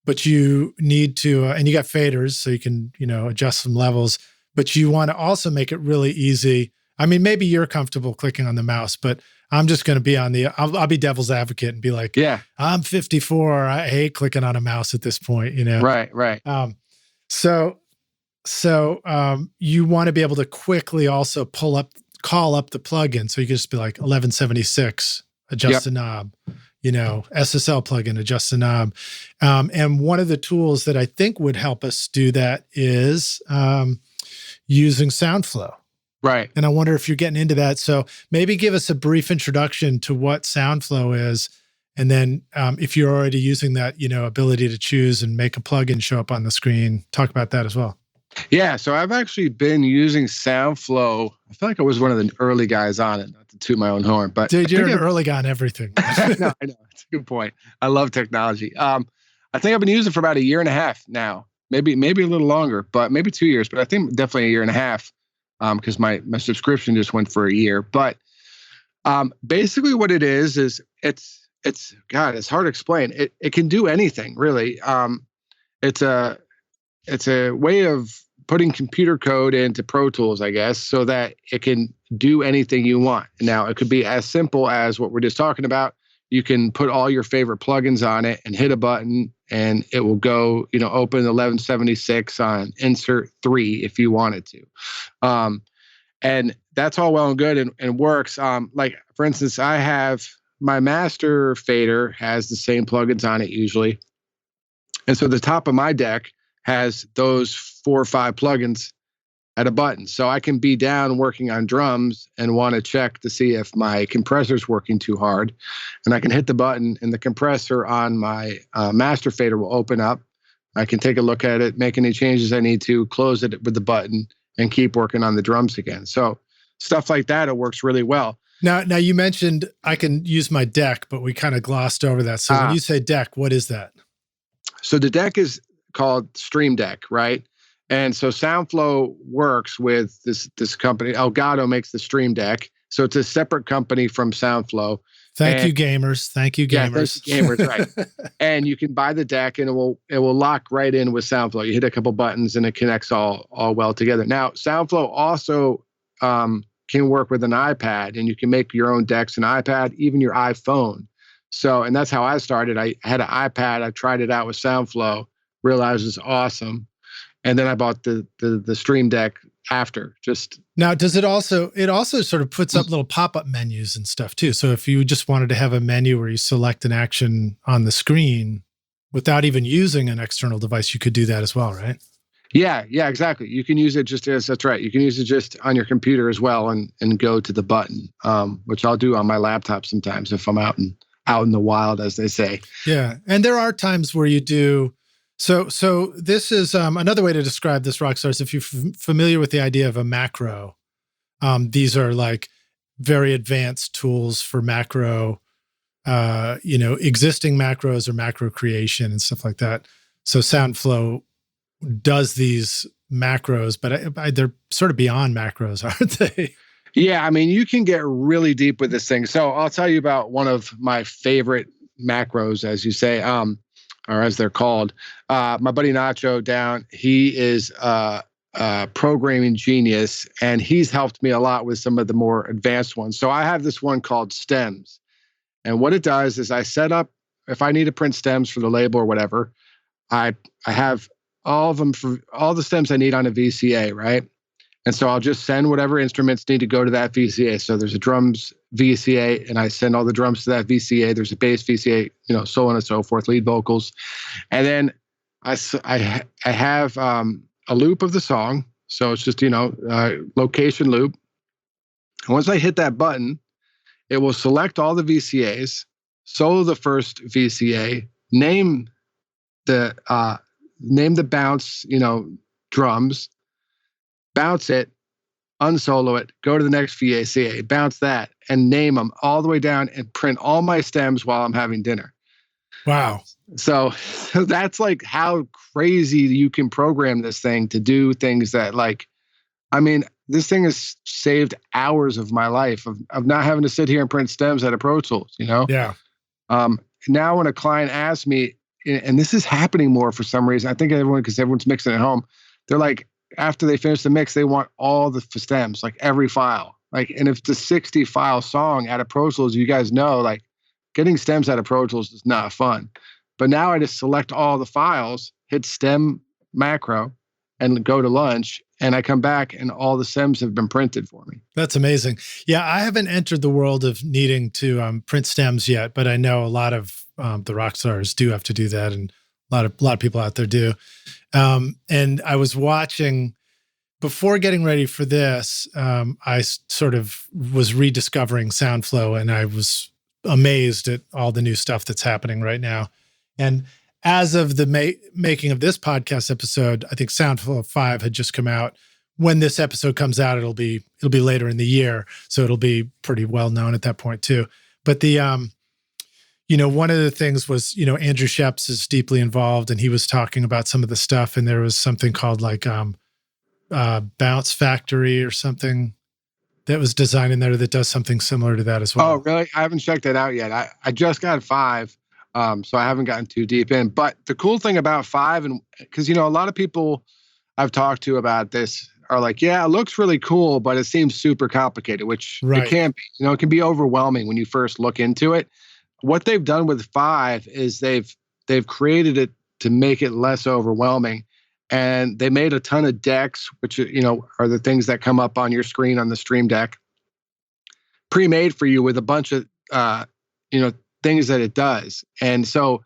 but you need to, and you got faders so you can, adjust some levels, but you want to also make it really easy. I mean, maybe you're comfortable clicking on the mouse, but I'm just going to be I'll be devil's advocate and be like, yeah, I'm 54. I hate clicking on a mouse at this point, Right. So you want to be able to quickly also call up the plugin. So you can just be like 1176, adjust the knob. SSL plugin, adjust the knob. And one of the tools that I think would help us do that is using SoundFlow. Right. And I wonder if you're getting into that. So maybe give us a brief introduction to what SoundFlow is. And then if you're already using that, ability to choose and make a plugin show up on the screen, talk about that as well. Yeah, so I've actually been using SoundFlow. I feel like I was one of the early guys on it, not to toot my own horn, but dude, you're an early guy on everything. I know. It's a good point. I love technology. I think I've been using it for about a year and a half now, maybe a little longer, but maybe 2 years, but I think definitely a year and a half, because my subscription just went for a year. But basically what it is it's God, it's hard to explain. It can do anything, really. It's a way of putting computer code into Pro Tools, I guess, so that it can do anything you want. Now, it could be as simple as what we're just talking about. You can put all your favorite plugins on it and hit a button, and it will go, open 1176 on insert 3 if you wanted to. And that's all well and good and works. Like, for instance, I have my master fader has the same plugins on it usually. And so the top of my deck has those 4 or 5 plugins at a button. So I can be down working on drums and want to check to see if my compressor's working too hard. And I can hit the button and the compressor on my master fader will open up. I can take a look at it, make any changes I need to, close it with the button, and keep working on the drums again. So stuff like that, it works really well. Now you mentioned I can use my deck, but we kind of glossed over that. So when you say deck, what is that? So the deck is called Stream Deck, right? And so SoundFlow works with this company. Elgato makes the Stream Deck. So it's a separate company from SoundFlow. Thank you, gamers. Yeah, thank you, gamers, right. And you can buy the deck and it will lock right in with SoundFlow. You hit a couple buttons and it connects all well together. Now, SoundFlow also can work with an iPad, and you can make your own decks, an iPad, even your iPhone. So, and that's how I started. I had an iPad. I tried it out with SoundFlow, realized it's awesome. And then I bought the Stream Deck after. Now, does it also sort of puts up little pop-up menus and stuff too. So if you just wanted to have a menu where you select an action on the screen without even using an external device, you could do that as well, right? Yeah, exactly. You can use it that's right. You can use it just on your computer as well and go to the button, which I'll do on my laptop sometimes if I'm out in the wild, as they say. Yeah. And there are times where you do. So this is another way to describe this, Rockstars. If you're familiar with the idea of a macro, these are like very advanced tools for macro, existing macros or macro creation and stuff like that. So SoundFlow does these macros, but they're sort of beyond macros, aren't they? Yeah, I mean, you can get really deep with this thing. So I'll tell you about one of my favorite macros, as you say, or as they're called. My buddy Nacho down, he is a programming genius, and he's helped me a lot with some of the more advanced ones. So I have this one called Stems. And what it does is I set up, if I need to print stems for the label or whatever, I have all of them for all the stems I need on a VCA, right? And so I'll just send whatever instruments need to go to that VCA. So there's a drums VCA, and I send all the drums to that VCA. There's a bass VCA, so on and so forth, lead vocals. And then I have a loop of the song. So it's just, location loop. And once I hit that button, it will select all the VCAs, solo the first VCA, name the bounce, drums, bounce it, unsolo it, go to the next VCA, bounce that, and name them all the way down and print all my stems while I'm having dinner. Wow. So that's like how crazy you can program this thing to do things that this thing has saved hours of my life of not having to sit here and print stems out of Pro Tools, Yeah. Now when a client asks me, and this is happening more for some reason, I think because everyone's mixing at home, they're like, after they finish the mix, they want all the stems, like every file. And if it's a 60 file song out of Pro Tools, you guys know, getting stems out of Pro Tools is not fun. But now I just select all the files, hit stem macro, and go to lunch, and I come back and all the stems have been printed for me. That's amazing. Yeah, I haven't entered the world of needing to print stems yet, but I know a lot of the rock stars do have to do that, and a lot of people out there do. And I was watching, before getting ready for this, I sort of was rediscovering SoundFlow, and I was amazed at all the new stuff that's happening right now. And as of the making of this podcast episode, I think SoundFlow 5 had just come out. When this episode comes out, it'll be later in the year, so it'll be pretty well known at that point too. But the one of the things was, Andrew Sheps is deeply involved, and he was talking about some of the stuff, and there was something called Bounce Factory or something that was designed in there that does something similar to that as well. Oh, really? I haven't checked that out yet. I just got 5, so I haven't gotten too deep in. But the cool thing about 5, and because, a lot of people I've talked to about this are like, yeah, it looks really cool, but it seems super complicated, which It can be. It can be overwhelming when you first look into it. What they've done with 5 is they've created it to make it less overwhelming. And they made a ton of decks, which, are the things that come up on your screen on the Stream Deck, pre-made for you with a bunch of, things that it does. And so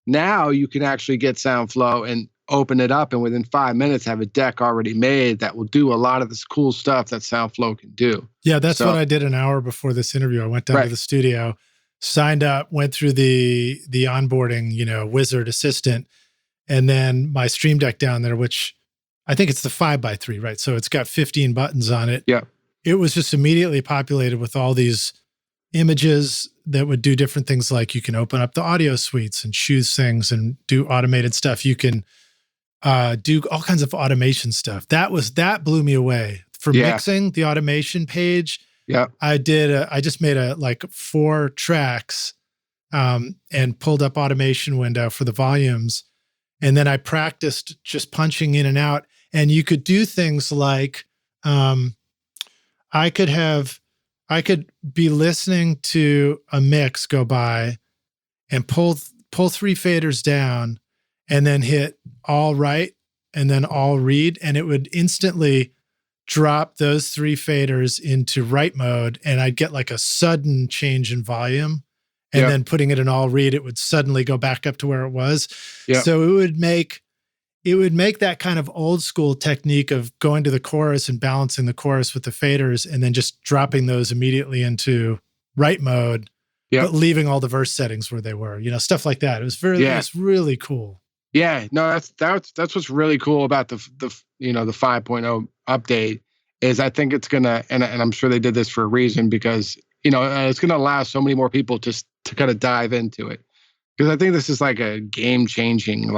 now you can actually get SoundFlow and open it up, and within 5 minutes have a deck already made that will do a lot of this cool stuff that SoundFlow can do. Yeah, that's what I did an hour before this interview. I went down to the studio, signed up, went through the onboarding, wizard assistant, and then my Stream Deck down there, which I think it's the 5x3, right? So it's got 15 buttons on it. Yeah. It was just immediately populated with all these images that would do different things, like you can open up the audio suites and choose things and do automated stuff. You can do all kinds of automation stuff. That blew me away. For mixing, the automation page, I just made 4 tracks and pulled up automation window for the volumes. And then I practiced just punching in and out. And you could do things like, I could be listening to a mix go by and pull 3 faders down and then hit all right and then all read. And it would instantly drop those 3 faders into right mode. And I'd get a sudden change in volume. And then putting it in all read, it would suddenly go back up to where it was. Yep. So it would make that kind of old school technique of going to the chorus and balancing the chorus with the faders and then just dropping those immediately into right mode, but leaving all the verse settings where they were, stuff like that. It was it's really cool. Yeah, no, that's what's really cool about the 5.0 update is I think it's gonna, and I'm sure they did this for a reason, because it's gonna allow so many more people to kind of dive into it, because I think this is like a game changing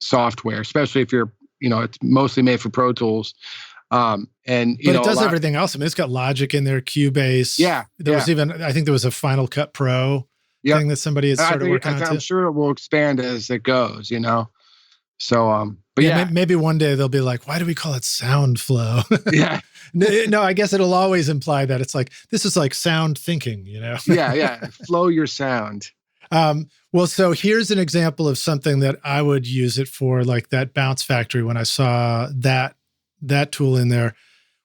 software, especially if you're it's mostly made for Pro Tools, but it does everything else. I mean, it's got Logic in there, Cubase. There was even, I think there was a Final Cut Pro thing that somebody had started working on. I'm sure it will expand as it goes, So, but maybe one day they'll be like, why do we call it SoundFlow? Yeah. No, I guess it'll always imply that it's this is like sound thinking, Yeah. Flow your sound. Well, so here's an example of something that I would use it for, like that Bounce Factory. When I saw that tool in there,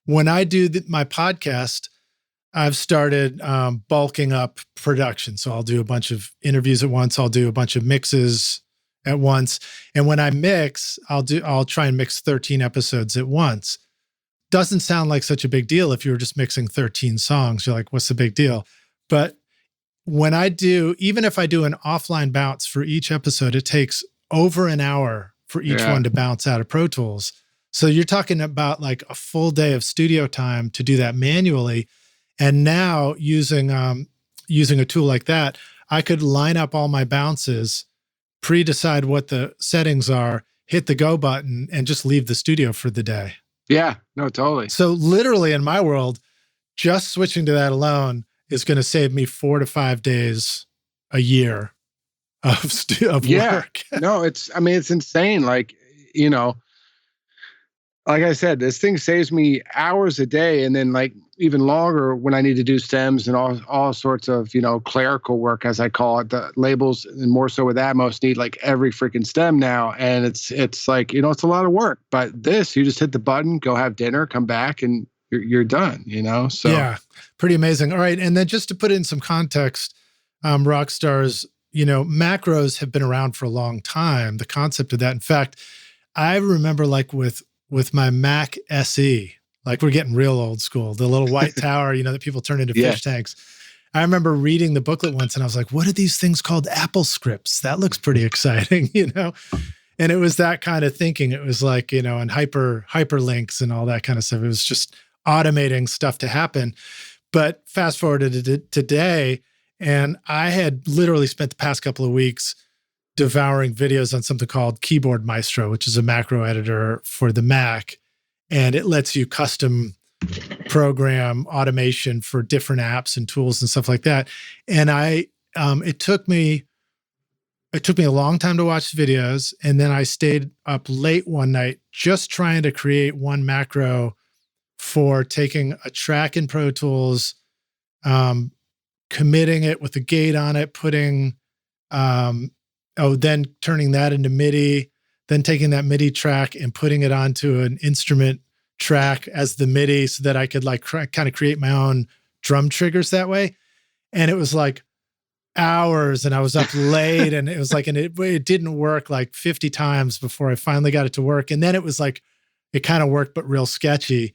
when I do my podcast, I've started bulking up production. So I'll do a bunch of interviews at once. I'll do a bunch of mixes at once. And when I mix, I'll try and mix 13 episodes at once. Doesn't sound like such a big deal if you were just mixing 13 songs. You're like, what's the big deal? But when I do, even if I do an offline bounce for each episode, it takes over an hour for each one to bounce out of Pro Tools. So you're talking about like a full day of studio time to do that manually. And now using a tool like that, I could line up all my bounces, pre-decide what the settings are, hit the go button, and just leave the studio for the day. Yeah, no, totally. So literally in my world, just switching to that alone is going to save me 4 to 5 days a year of work. No, it's insane. Like, like I said, this thing saves me hours a day, and then like even longer when I need to do stems and all sorts of, clerical work, as I call it. The labels, and more so with Atmos, need like every freaking stem now. And it's like, it's a lot of work, but this, you just hit the button, go have dinner, come back, and you're done, So yeah, pretty amazing. All right. And then just to put it in some context, Rockstar's, macros have been around for a long time. The concept of that. In fact, I remember like with my Mac SE, like we're getting real old school, the little white tower, that people turn into fish tanks. I remember reading the booklet once and I was like, what are these things called? Apple scripts. That looks pretty exciting, And it was that kind of thinking. It was like, and hyperlinks and all that kind of stuff. It was just automating stuff to happen. But fast forward to today, and I had literally spent the past couple of weeks devouring videos on something called Keyboard Maestro, which is a macro editor for the Mac. And it lets you custom program automation for different apps and tools and stuff like that. And it took me a long time to watch the videos. And then I stayed up late one night just trying to create one macro for taking a track in Pro Tools, committing it with a gate on it, putting, then turning that into MIDI, then taking that MIDI track and putting it onto an instrument track as the MIDI so that I could like kind of create my own drum triggers that way. And it was like hours, and I was up late, and it was like, and it didn't work like 50 times before I finally got it to work. And then it was like, it kind of worked, but real sketchy.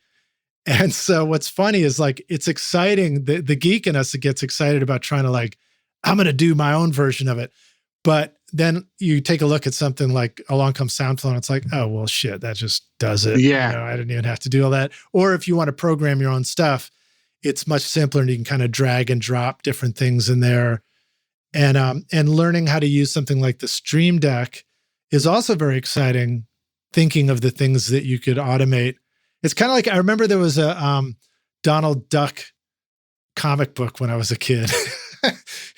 And so what's funny is like, it's exciting. The geek in us gets excited about trying to like, I'm going to do my own version of it. But then you take a look at something like Along Comes Soundflow, and it's like, oh, well, shit, that just does it. Yeah. I didn't even have to do all that. Or if you want to program your own stuff, it's much simpler, and you can kind of drag and drop different things in there. And learning how to use something like the Stream Deck is also very exciting, thinking of the things that you could automate. It's kind of like, I remember there was a Donald Duck comic book when I was a kid.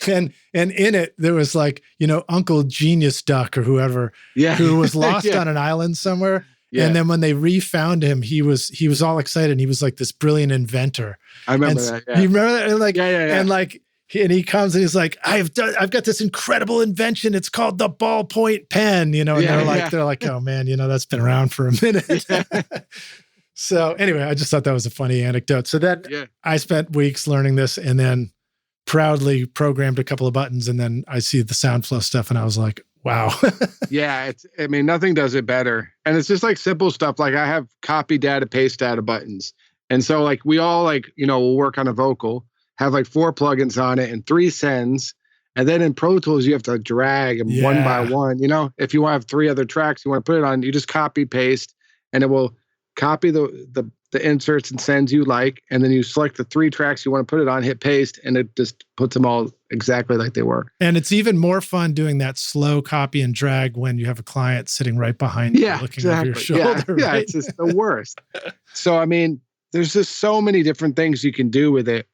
and in it, there was like, Uncle Genius Duck or whoever, who was lost on an island somewhere. Yeah. And then when they refound him, he was all excited. And he was like this brilliant inventor. I remember that. Yeah. You remember that? And like, And like, and he comes and he's like, I've got this incredible invention. It's called the ballpoint pen, and they're like, oh man, that's been around for a minute. Yeah. So anyway, I just thought that was a funny anecdote. So I spent weeks learning this, and then proudly programmed a couple of buttons, and then I see the SoundFlow stuff, and I was like, wow. Yeah, nothing does it better. And it's just like simple stuff. Like I have copy data, paste data buttons. And so like we all we'll work on a vocal, have like 4 plugins on it and 3 sends. And then in Pro Tools, you have to drag them one by one. If you want to have 3 other tracks you want to put it on, you just copy, paste, and it will copy the inserts and sends you like, and then you select the 3 tracks you want to put it on, hit paste, and it just puts them all exactly like they were. And it's even more fun doing that slow copy and drag when you have a client sitting right behind you, looking over your shoulder. Yeah, it's just the worst. So, there's just so many different things you can do with it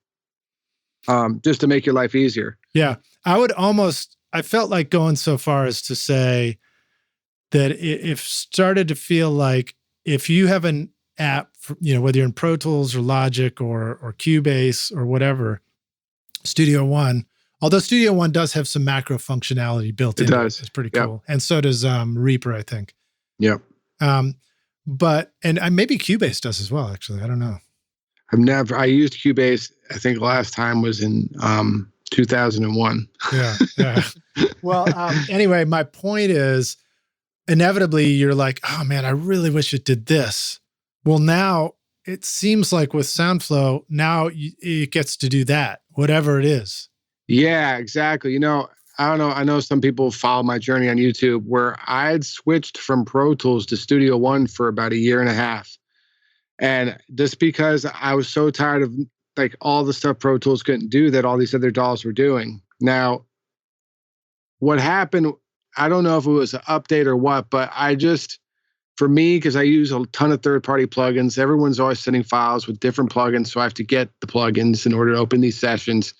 just to make your life easier. Yeah. I felt like going so far as to say that it started to feel like if you have an app, whether you're in Pro Tools or Logic or Cubase or whatever, Studio One, Although Studio One does have some macro functionality built into it. It's pretty cool. And so does Reaper, I think. Yep. But maybe Cubase does as well, actually. I don't know. I used Cubase, I think last time was in 2001. Yeah. Well, anyway, my point is, inevitably you're like, oh man, I really wish it did this. Well, now it seems like with SoundFlow, now it gets to do that, whatever it is. Yeah, exactly. You know, I don't know. I know some people follow my journey on YouTube where I'd switched from Pro Tools to Studio One for about a year and a half. And just because I was so tired of like all the stuff Pro Tools couldn't do that all these other DAWs were doing. Now, what happened, I don't know if it was an update or what, but for me, because I use a ton of third-party plugins, everyone's always sending files with different plugins, so I have to get the plugins in order to open these sessions.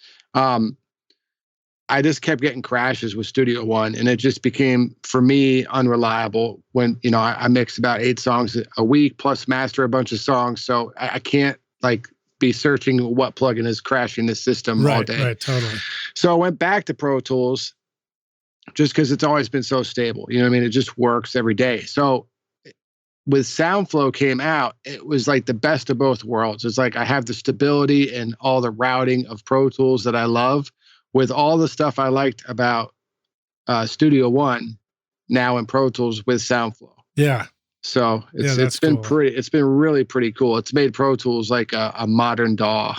I just kept getting crashes with Studio One, and it just became, for me, unreliable when, you know, I mix about 8 songs a week plus master a bunch of songs. So I can't like be searching what plugin is crashing the system all day. Right, totally. So I went back to Pro Tools just because it's always been so stable. You know what I mean? It just works every day. So with SoundFlow came out, it was like the best of both worlds. It's like I have the stability and all the routing of Pro Tools that I love, with all the stuff I liked about Studio One now in Pro Tools with SoundFlow. Yeah. So it's been cool. It's been really pretty cool. It's made Pro Tools like a modern DAW.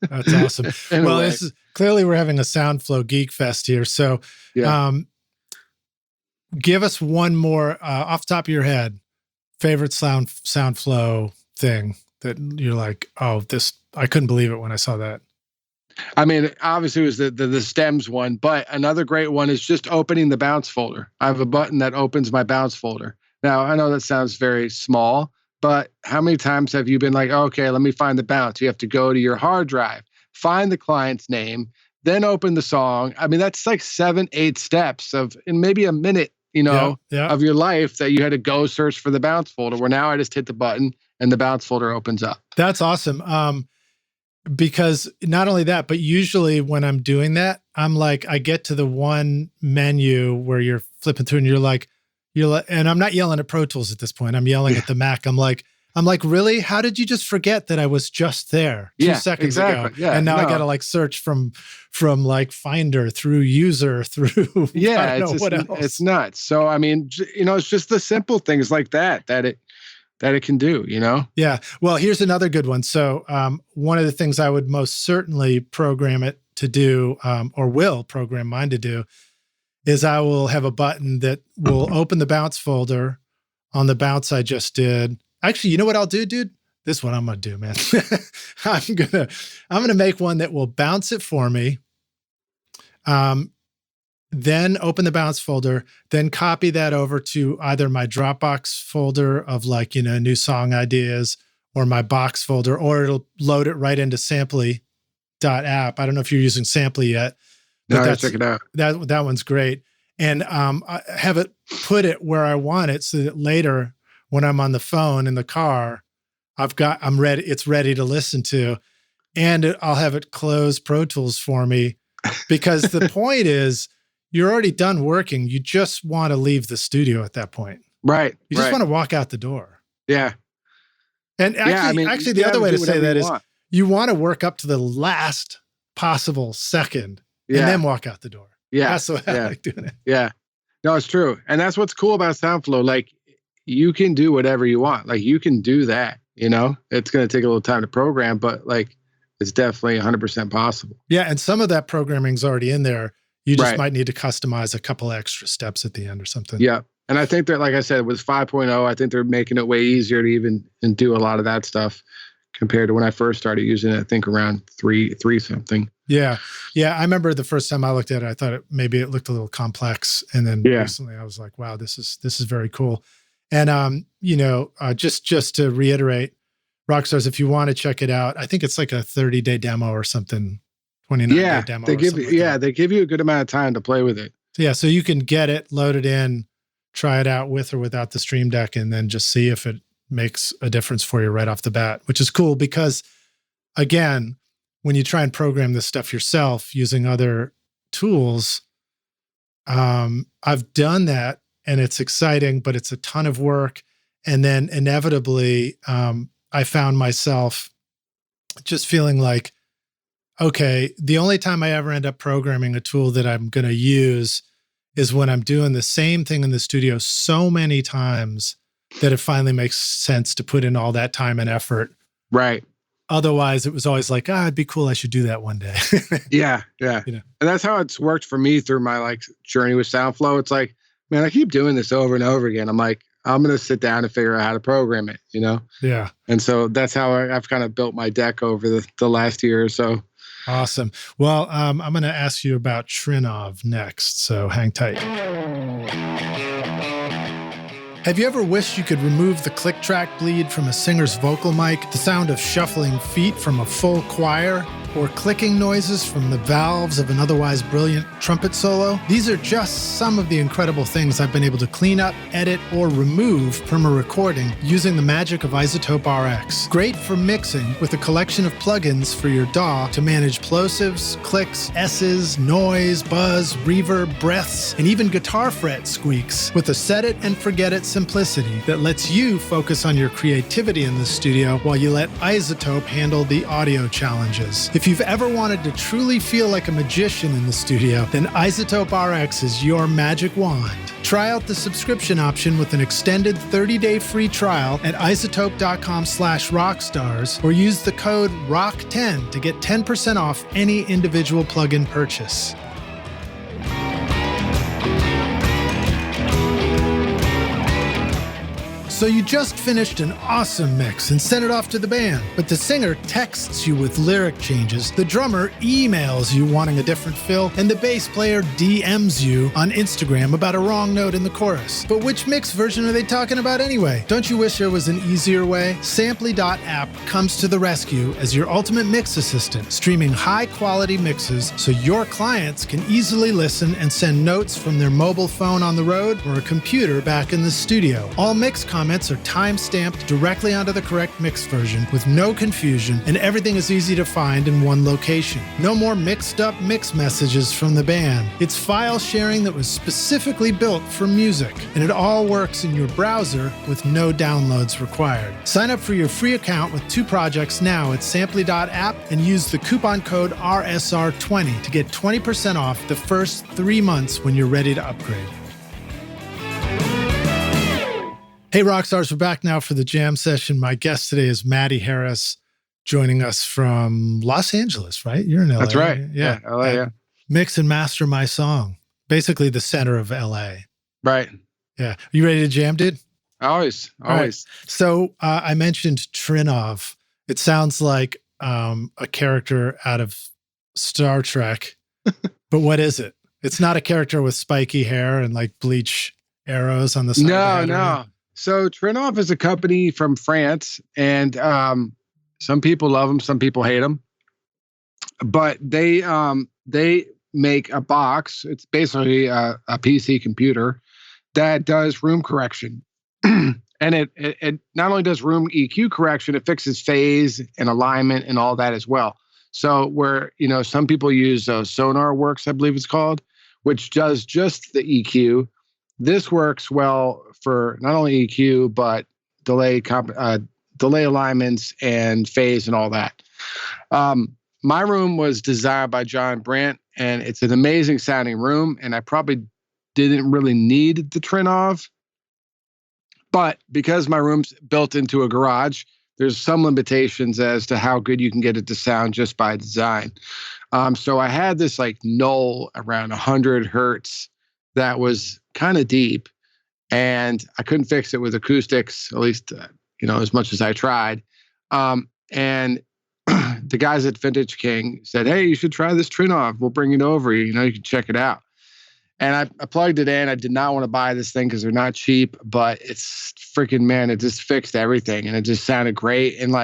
That's awesome. Well, this is clearly we're having a SoundFlow Geek Fest here. So give us one more off the top of your head, favorite SoundFlow thing that you're like, oh, this, I couldn't believe it when I saw that. I mean, obviously it was the stems one, but another great one is just opening the bounce folder. I have a button that opens my bounce folder. Now, I know that sounds very small, but how many times have you been like, okay, let me find the bounce? You have to go to your hard drive, find the client's name, then open the song. I mean, that's like 7-8 steps in maybe a minute, you know, of your life that you had to go search for the bounce folder, where now I just hit the button and the bounce folder opens up. That's awesome. Because not only that, but usually when I'm doing that, I'm like, I get to the one menu where you're flipping through and you're like, and I'm not yelling at Pro Tools at this point. I'm yelling at the Mac. I'm like, really? How did you just forget that I was just there 2 seconds ago? Yeah, and now I got to like search from like Finder through user through. Yeah. What else? It's nuts. So, I mean, you know, it's just the simple things like that it can do, you know? Yeah. Well, here's another good one. So one of the things I would most certainly program it to do, or will program mine to do, is I will have a button that will open the bounce folder on the bounce I just did. Actually, you know what I'll do, dude? This is what I'm going to do, man. I'm going to make one that will bounce it for me. Then open the bounce folder, then copy that over to either my Dropbox folder of like, you know, new song ideas, or my box folder, or it'll load it right into Samply.app. I don't know if you're using Samply yet. No, check it out. That one's great. And I have it put it where I want it so that later when I'm on the phone in the car, I'm ready. It's ready to listen to, and I'll have it close Pro Tools for me, because the point is, you're already done working. You just want to leave the studio at that point. Right. You just want to walk out the door. Yeah. And actually, the other way to say that is you want to work up to the last possible second and then walk out the door. Yeah. That's the way I like doing it. Yeah. No, it's true. And that's what's cool about SoundFlow. Like, you can do whatever you want. Like, you can do that, you know? It's going to take a little time to program, but like, it's definitely 100% possible. Yeah. And some of that programming is already in there. You just might need to customize a couple extra steps at the end or something. Yeah. And I think that, like I said, with 5.0, I think they're making it way easier to even do a lot of that stuff compared to when I first started using it, I think around 3 something. Yeah. Yeah. I remember the first time I looked at it, I thought maybe it looked a little complex. And then recently I was like, wow, this is very cool. And, you know, just to reiterate, Rockstars, if you want to check it out, I think it's like a 30-day demo or something. 29-day demo. They give you a good amount of time to play with it. So you can get it, load it in, try it out with or without the Stream Deck, and then just see if it makes a difference for you right off the bat, which is cool because, again, when you try and program this stuff yourself using other tools, I've done that and it's exciting, but it's a ton of work. And then inevitably, I found myself just feeling like, okay, the only time I ever end up programming a tool that I'm going to use is when I'm doing the same thing in the studio so many times that it finally makes sense to put in all that time and effort. Right. Otherwise, it was always like, it'd be cool. I should do that one day. Yeah. And that's how it's worked for me through my like journey with SoundFlow. It's like, man, I keep doing this over and over again. I'm like, I'm going to sit down and figure out how to program it, Yeah. And so that's how I've kind of built my deck over the last year or so. Awesome. Well, I'm going to ask you about Trinov next, so hang tight. Have you ever wished you could remove the click track bleed from a singer's vocal mic, the sound of shuffling feet from a full choir, or clicking noises from the valves of an otherwise brilliant trumpet solo? These are just some of the incredible things I've been able to clean up, edit, or remove from a recording using the magic of iZotope RX. Great for mixing with a collection of plugins for your DAW to manage plosives, clicks, S's, noise, buzz, reverb, breaths, and even guitar fret squeaks with a set it and forget it simplicity that lets you focus on your creativity in the studio while you let iZotope handle the audio challenges. If you've ever wanted to truly feel like a magician in the studio, then iZotope RX is your magic wand. Try out the subscription option with an extended 30-day free trial at iZotope.com/rockstars or use the code ROCK10 to get 10% off any individual plugin purchase. So you just finished an awesome mix and sent it off to the band, but the singer texts you with lyric changes, the drummer emails you wanting a different fill, and the bass player DMs you on Instagram about a wrong note in the chorus. But which mix version are they talking about anyway? Don't you wish there was an easier way? Samply.app comes to the rescue as your ultimate mix assistant, streaming high-quality mixes so your clients can easily listen and send notes from their mobile phone on the road or a computer back in the studio. All mix comments are time-stamped directly onto the correct mix version with no confusion, and everything is easy to find in one location. No more mixed-up mix messages from the band. It's file sharing that was specifically built for music, and it all works in your browser with no downloads required. Sign up for your free account with 2 projects now at Samply.app and use the coupon code RSR20 to get 20% off the first 3 months when you're ready to upgrade. Hey, Rockstars, we're back now for the jam session. My guest today is Maddie Harris, joining us from Los Angeles, right? You're in LA. That's right. Yeah, LA, yeah. Mix and master my song. Basically the center of LA. Right. Yeah. You ready to jam, dude? Always. Right. So I mentioned Trinov. It sounds like a character out of Star Trek, but what is it? It's not a character with spiky hair and like bleach arrows on the side. No. So Trinov is a company from France, and some people love them, some people hate them. But they make a box. It's basically a PC computer that does room correction, and it not only does room EQ correction, it fixes phase and alignment and all that as well. So where some people use SonarWorks, I believe it's called, which does just the EQ. This works well for not only EQ, but delay alignments and phase and all that. My room was designed by John Brandt, and it's an amazing sounding room, and I probably didn't really need the Trinov. But because my room's built into a garage, there's some limitations as to how good you can get it to sound just by design. So I had this like null around 100 hertz that was kind of deep, and I couldn't fix it with acoustics, at least, as much as I tried. And the guys at Vintage King said, "Hey, you should try this Trinov. We'll bring it over. You can check it out." And I plugged it in. I did not want to buy this thing because they're not cheap, but it's freaking, man, it just fixed everything, and it just sounded great. And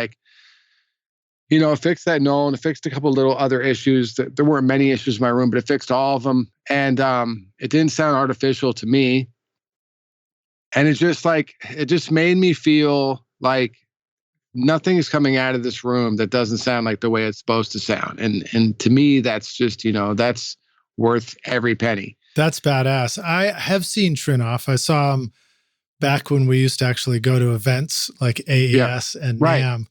it fixed that null, and it fixed a couple little other issues. There weren't many issues in my room, but it fixed all of them. And it didn't sound artificial to me. And it just made me feel like nothing is coming out of this room that doesn't sound like the way it's supposed to sound. And to me, that's just, that's worth every penny. That's badass. I have seen Trinoff. I saw him back when we used to actually go to events like AES and NAMM.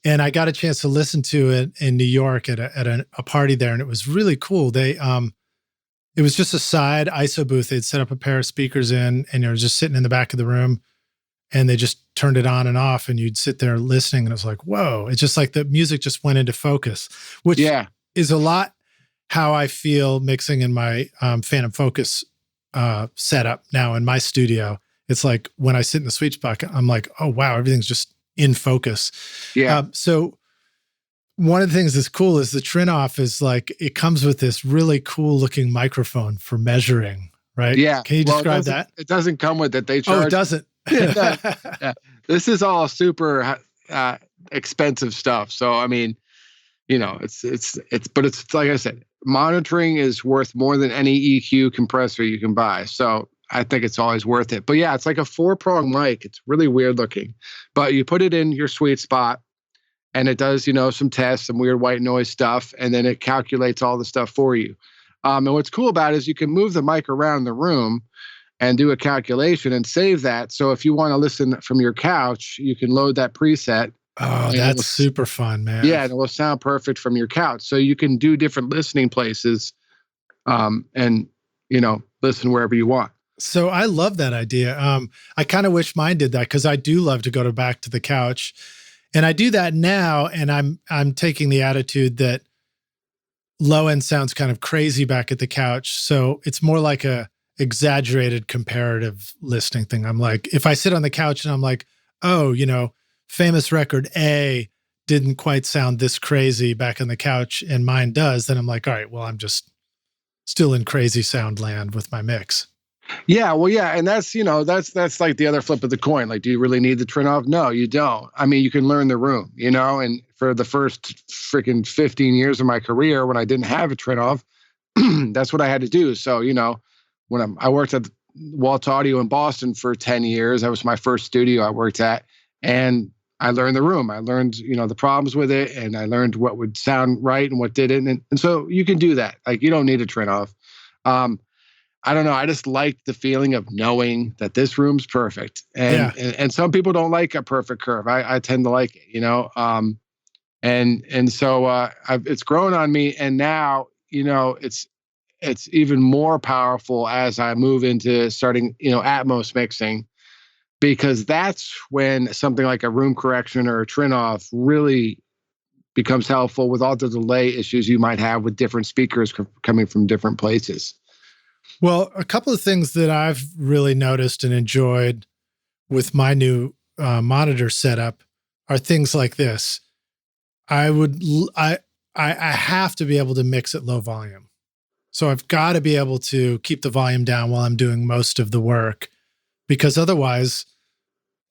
And I got a chance to listen to it in New York at a party there. And it was really cool. They, it was just a side ISO booth. They'd set up a pair of speakers in, and you were just sitting in the back of the room, and they just turned it on and off, and you'd sit there listening. And it was like, whoa, it's just like the music just went into focus, which is a lot how I feel mixing in my Phantom Focus setup now in my studio. It's like when I sit in the sweet spot, I'm like, oh, wow, everything's just in focus. Yeah. So one of the things that's cool is the Trinoff is like, it comes with this really cool looking microphone for measuring, right? Yeah. Can you describe that? It doesn't come with it. They charge. Oh, it doesn't? Yeah. This is all super expensive stuff. So, I mean, you know, but it's like I said, monitoring is worth more than any EQ compressor you can buy. So I think it's always worth it. But yeah, it's like a 4-prong mic. It's really weird looking, but you put it in your sweet spot and it does, you know, some tests, some weird white noise stuff. And then it calculates all the stuff for you. And what's cool about it is you can move the mic around the room and do a calculation and save that. So if you want to listen from your couch, you can load that preset. Oh, that's super fun, man. Yeah, and it will sound perfect from your couch. So you can do different listening places and, you know, listen wherever you want. So I love that idea. I kind of wish mine did that, because I do love to go back to the couch. And I do that now, and I'm taking the attitude that low end sounds kind of crazy back at the couch. So it's more like a exaggerated comparative listening thing. I'm like, if I sit on the couch and I'm like, oh, you know, famous record A didn't quite sound this crazy back on the couch and mine does, then I'm like, all right, well, I'm just still in crazy sound land with my mix. Yeah, well, yeah, and that's, you know, that's like the other flip of the coin. Like, do you really need the Trinoff? No, you don't. I mean, you can learn the room, you know, and for the first freaking 15 years of my career when I didn't have a Trinoff, that's what I had to do. So, you know, when I worked at Walt Audio in Boston for 10 years, that was my first studio I worked at, and I learned the room. I learned, you know, the problems with it, and I learned what would sound right and what didn't. And so you can do that. Like, you don't need a Trinoff. I don't know. I just like the feeling of knowing that this room's perfect. And some people don't like a perfect curve. I tend to like it, you know? And so it's grown on me. And now, you know, it's even more powerful as I move into starting, you know, Atmos mixing, because that's when something like a room correction or a Trinoff really becomes helpful with all the delay issues you might have with different speakers coming from different places. Well, a couple of things that I've really noticed and enjoyed with my new monitor setup are things like this. I have to be able to mix at low volume. So I've got to be able to keep the volume down while I'm doing most of the work, because otherwise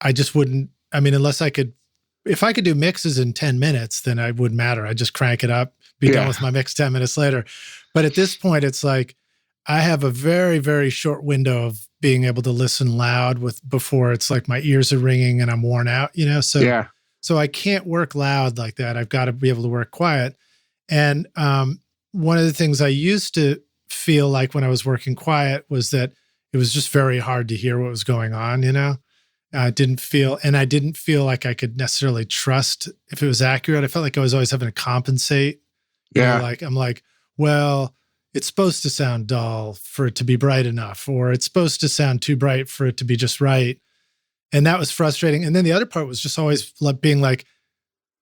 I just wouldn't, I mean, if I could do mixes in 10 minutes, then it wouldn't matter. I just crank it up, be done with my mix 10 minutes later. But at this point, it's like, I have a very, very short window of being able to listen loud before it's like my ears are ringing and I'm worn out, you know? So I can't work loud like that. I've got to be able to work quiet. And one of the things I used to feel like when I was working quiet was that it was just very hard to hear what was going on, you know? I didn't feel like I could necessarily trust if it was accurate. I felt like I was always having to compensate. Yeah. You know, like, I'm like, well, it's supposed to sound dull for it to be bright enough, or it's supposed to sound too bright for it to be just right. And that was frustrating. And then the other part was just always being like,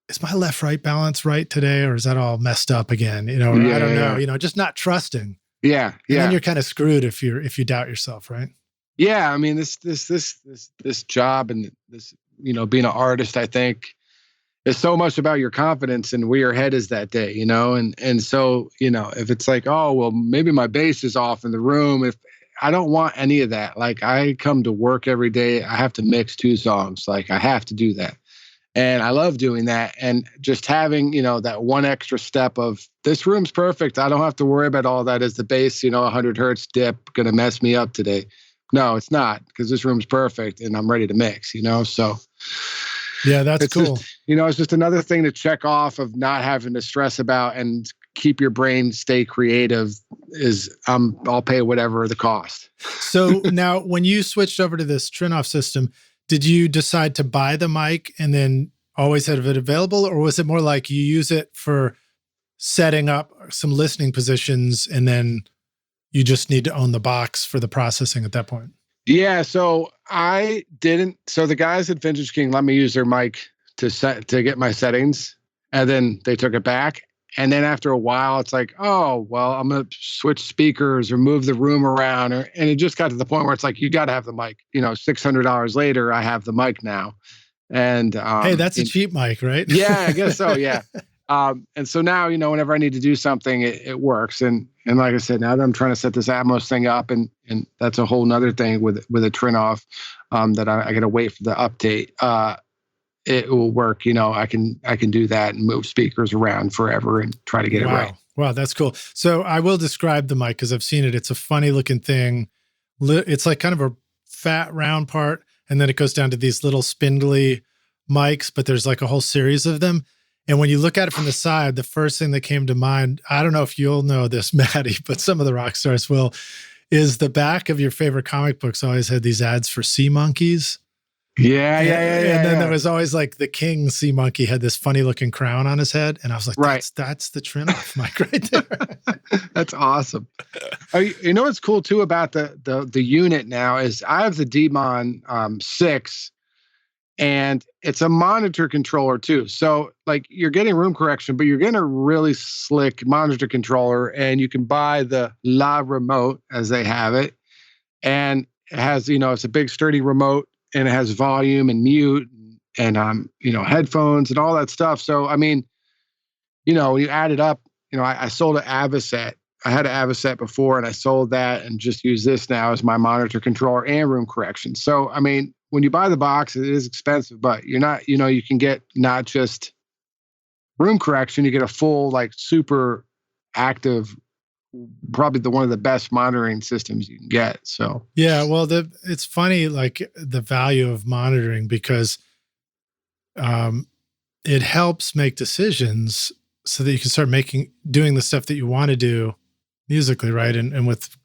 is my left-right balance right today? Or is that all messed up again? You know, I don't know, you know, just not trusting. Yeah. And then you're kind of screwed if you doubt yourself, right? Yeah. I mean, this job and this, you know, being an artist, I think, is so much about your confidence and where your head is that day, you know? And so, you know, if it's like, oh, well, maybe my bass is off in the room, if I don't want any of that. Like, I come to work every day, I have to mix 2 songs. Like, I have to do that. And I love doing that. And just having, you know, that one extra step of this room's perfect. I don't have to worry about all that. Is the bass, you know, 100 hertz dip going to mess me up today? No, it's not, because this room's perfect and I'm ready to mix, you know? So yeah, that's cool. Just, you know, it's just another thing to check off of not having to stress about and keep your brain stay creative is I'll pay whatever the cost. So now when you switched over to this Trinoff system, did you decide to buy the mic and then always have it available? Or was it more like you use it for setting up some listening positions and then you just need to own the box for the processing at that point? Yeah, so I didn't. So the guys at Vintage King let me use their mic to get my settings, and then they took it back. And then after a while, it's like, oh, well, I'm going to switch speakers or move the room around. And it just got to the point where it's like, you got to have the mic. $600 later, I have the mic now. And hey, that's a cheap mic, right? Yeah, I guess so. Yeah. And so now, whenever I need to do something, it works. And like I said, now that I'm trying to set this Atmos thing up, and that's a whole nother thing with a Trinoff that I got to wait for the update. It will work. I can do that and move speakers around forever and try to get it right. Wow, that's cool. So I will describe the mic because I've seen it. It's a funny looking thing. It's like kind of a fat round part, and then it goes down to these little spindly mics, but there's like a whole series of them. And when you look at it from the side, the first thing that came to mind, I don't know if you'll know this, Maddie, but some of the rock stars will, is the back of your favorite comic books always had these ads for sea monkeys. Yeah. And then there was always like the king sea monkey had this funny looking crown on his head. And I was like, that's the Trinoff mic right there. That's awesome. What's cool too about the unit now is I have the Demon 6, and it's a monitor controller too. So like you're getting room correction, but you're getting a really slick monitor controller, and you can buy the La remote as they have it. And it has, it's a big sturdy remote, and it has volume and mute and headphones and all that stuff. So, I mean, when you add it up, I sold an Avocet. I had an Avocet before, and I sold that and just use this now as my monitor controller and room correction. So, I mean, when you buy the box, it is expensive, but you're not, you can get not just room correction, you get a full, like, super active, probably one of the best monitoring systems you can get. So yeah, well, it's funny, like the value of monitoring, because it helps make decisions so that you can start doing the stuff that you want to do musically, right? And with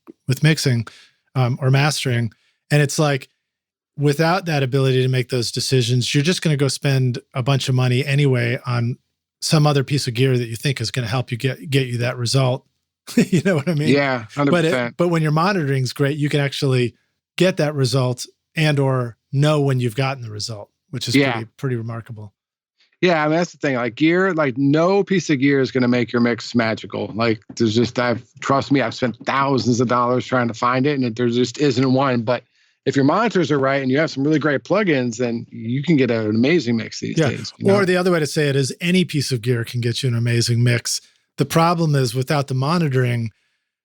mixing or mastering. And it's like, without that ability to make those decisions, you're just going to go spend a bunch of money anyway on some other piece of gear that you think is going to help you get you that result. You know what I mean? Yeah, 100%. But when your monitoring is great, you can actually get that result and or know when you've gotten the result, which is pretty remarkable. Yeah, I mean, that's the thing. Like gear, like no piece of gear is going to make your mix magical. Like there's just, trust me, I've spent thousands of dollars trying to find it, and there just isn't one. But if your monitors are right and you have some really great plugins, then you can get an amazing mix these days. Or the other way to say it is any piece of gear can get you an amazing mix. The problem is without the monitoring,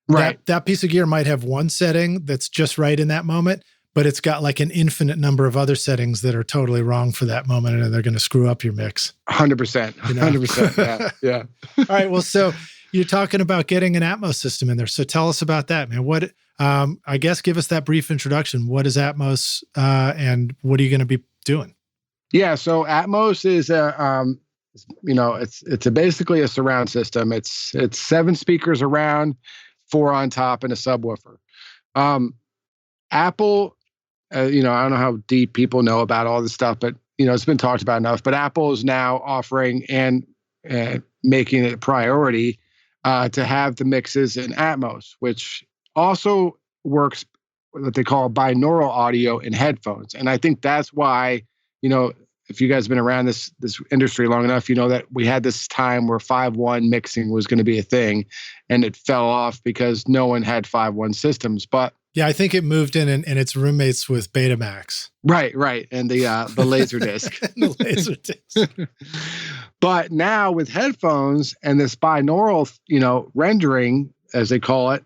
that piece of gear might have one setting that's just right in that moment, but it's got like an infinite number of other settings that are totally wrong for that moment, and they're going to screw up your mix. 100%. 100%. Yeah. All right. Well, so you're talking about getting an Atmos system in there. So tell us about that, man. What, I guess, give us that brief introduction. What is Atmos, and what are you going to be doing? Yeah. So Atmos is it's basically a surround system. It's 7 speakers around, 4 on top, and a subwoofer. Apple, I don't know how deep people know about all this stuff, but it's been talked about enough. But Apple is now offering and making it a priority to have the mixes in Atmos, which also works what they call binaural audio in headphones. And I think that's why, if you guys have been around this industry long enough, you know that we had this time where 5.1 mixing was going to be a thing, and it fell off because no one had 5.1 systems. But yeah, I think it moved in and it's roommates with Betamax. Right. And the Laserdisc. The Laserdisc. But now with headphones and this binaural, rendering, as they call it,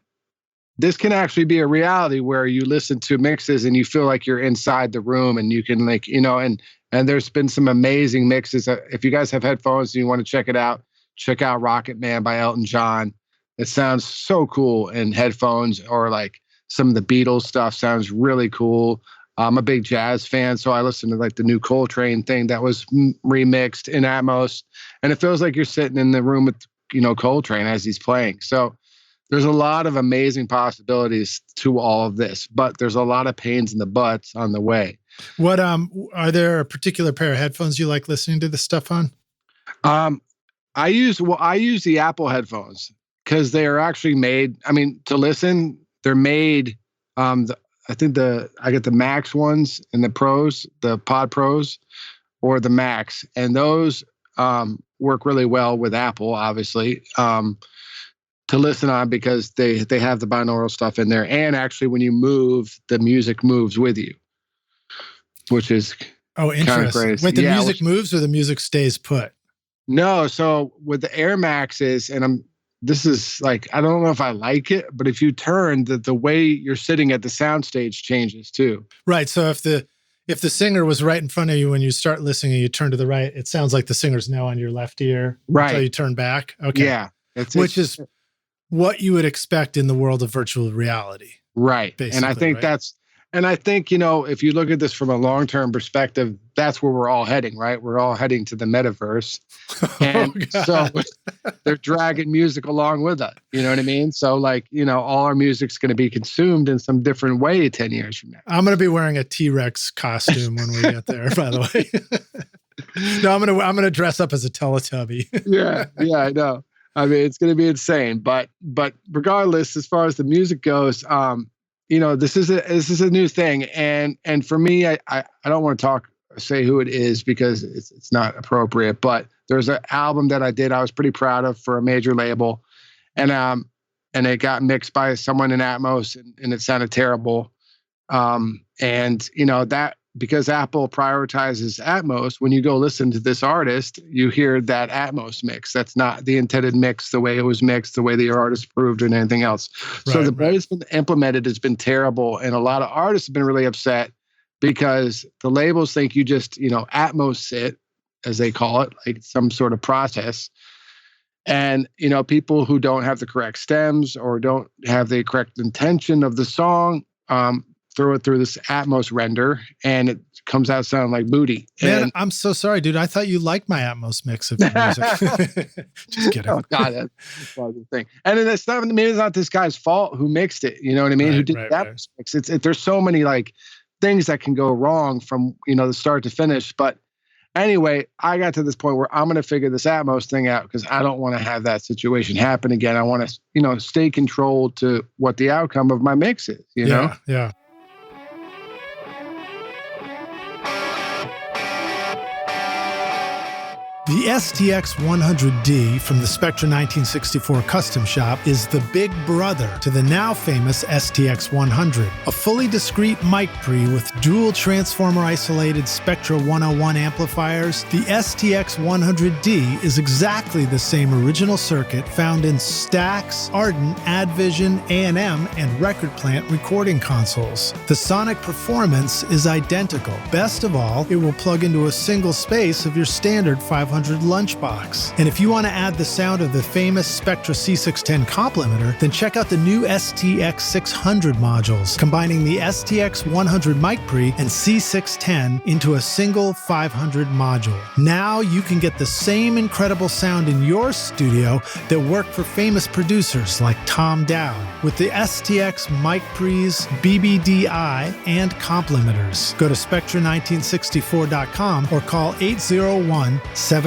this can actually be a reality where you listen to mixes and you feel like you're inside the room, and you can and there's been some amazing mixes. If you guys have headphones and you want to check it out, check out Rocket Man by Elton John. It sounds so cool in headphones, or like some of the Beatles stuff sounds really cool. I'm a big jazz fan, so I listen to like the new Coltrane thing that was remixed in Atmos, and it feels like you're sitting in the room with Coltrane as he's playing. So there's a lot of amazing possibilities to all of this, but there's a lot of pains in the butts on the way. What are there a particular pair of headphones you like listening to this stuff on? I use the Apple headphones because they are actually made. I mean, to listen, they're made. I get the Max ones and the Pros, the Pod Pros, or the Max, and those work really well with Apple, obviously, to listen on because they have the binaural stuff in there, and actually, when you move, the music moves with you, which is interesting. Wait, the music moves or the music stays put? No, so with the Air Maxes, and this is like, I don't know if I like it, but if you turn, the way you're sitting at the soundstage changes too. Right. So if the singer was right in front of you when you start listening and you turn to the right, it sounds like the singer's now on your left ear until you turn back. Okay. Yeah. Which is what you would expect in the world of virtual reality. Right. And I think if you look at this from a long-term perspective, that's where we're all heading, right? We're all heading to the metaverse. And so they're dragging music along with it. You know what I mean? So all our music's going to be consumed in some different way 10 years from now. I'm going to be wearing a T-Rex costume when we get there, by the way. No, I'm going to dress up as a Teletubby. Yeah, I know. I mean, it's going to be insane. But regardless, as far as the music goes, this is a new thing, and for me, I don't want to say who it is because it's not appropriate. But there's an album that I did I was pretty proud of for a major label, and it got mixed by someone in Atmos, and it sounded terrible. That because Apple prioritizes Atmos, when you go listen to this artist, you hear that Atmos mix. That's not the intended mix, the way it was mixed, the way the artist approved, or anything else. So the way it's been implemented has been terrible. And a lot of artists have been really upset because the labels think you just, Atmos it, as they call it, like some sort of process. And, people who don't have the correct stems or don't have the correct intention of the song, throw it through this Atmos render, and it comes out sounding like booty. Man, I'm so sorry, dude. I thought you liked my Atmos mix of music. Just kidding. Oh, God, that's the thing. And then maybe it's not this guy's fault who mixed it. You know what I mean? Who did the Atmos mix? There's so many things that can go wrong from the start to finish. But anyway, I got to this point where I'm going to figure this Atmos thing out because I don't want to have that situation happen again. I want to stay controlled to what the outcome of my mix is. You know? Yeah. The STX-100D from the Spectra 1964 Custom Shop is the big brother to the now famous STX-100, a fully discrete mic pre with dual transformer-isolated Spectra 101 amplifiers. The STX-100D is exactly the same original circuit found in Stax, Ardent, Advision, A&M, and Record Plant recording consoles. The sonic performance is identical. Best of all, it will plug into a single space of your standard 500 lunchbox. And if you want to add the sound of the famous Spectra C610 complementer, then check out the new STX 600 modules, combining the STX 100 mic pre and C610 into a single 500 module. Now you can get the same incredible sound in your studio that worked for famous producers like Tom Dowd with the STX mic pre's BBDI and complementers. Go to Spectra1964.com or call 801-797-0642.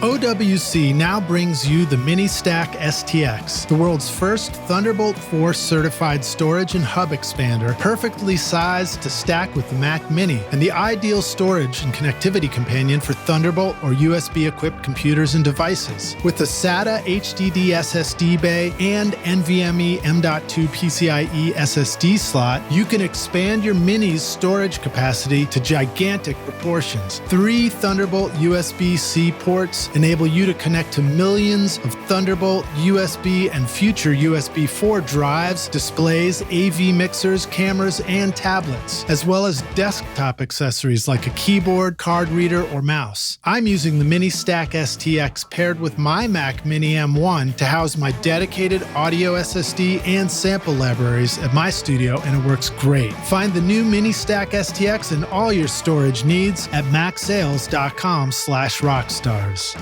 OWC now brings you the Mini Stack STX, the world's first Thunderbolt 4 certified storage and hub expander, perfectly sized to stack with the Mac Mini, and the ideal storage and connectivity companion for Thunderbolt or USB-equipped computers and devices. With a SATA HDD SSD bay and NVMe M.2 PCIe SSD slot, you can expand your Mini's storage capacity to gigantic proportions. 3 Thunderbolt USB-C ports enable enable you to connect to millions of Thunderbolt, USB, and future USB 4 drives, displays, AV mixers, cameras, and tablets, as well as desktop accessories like a keyboard, card reader, or mouse. I'm using the Mini Stack STX paired with my Mac Mini M1 to house my dedicated audio SSD and sample libraries at my studio, and it works great. Find the new Mini Stack STX and all your storage needs at macsales.com/rockstars.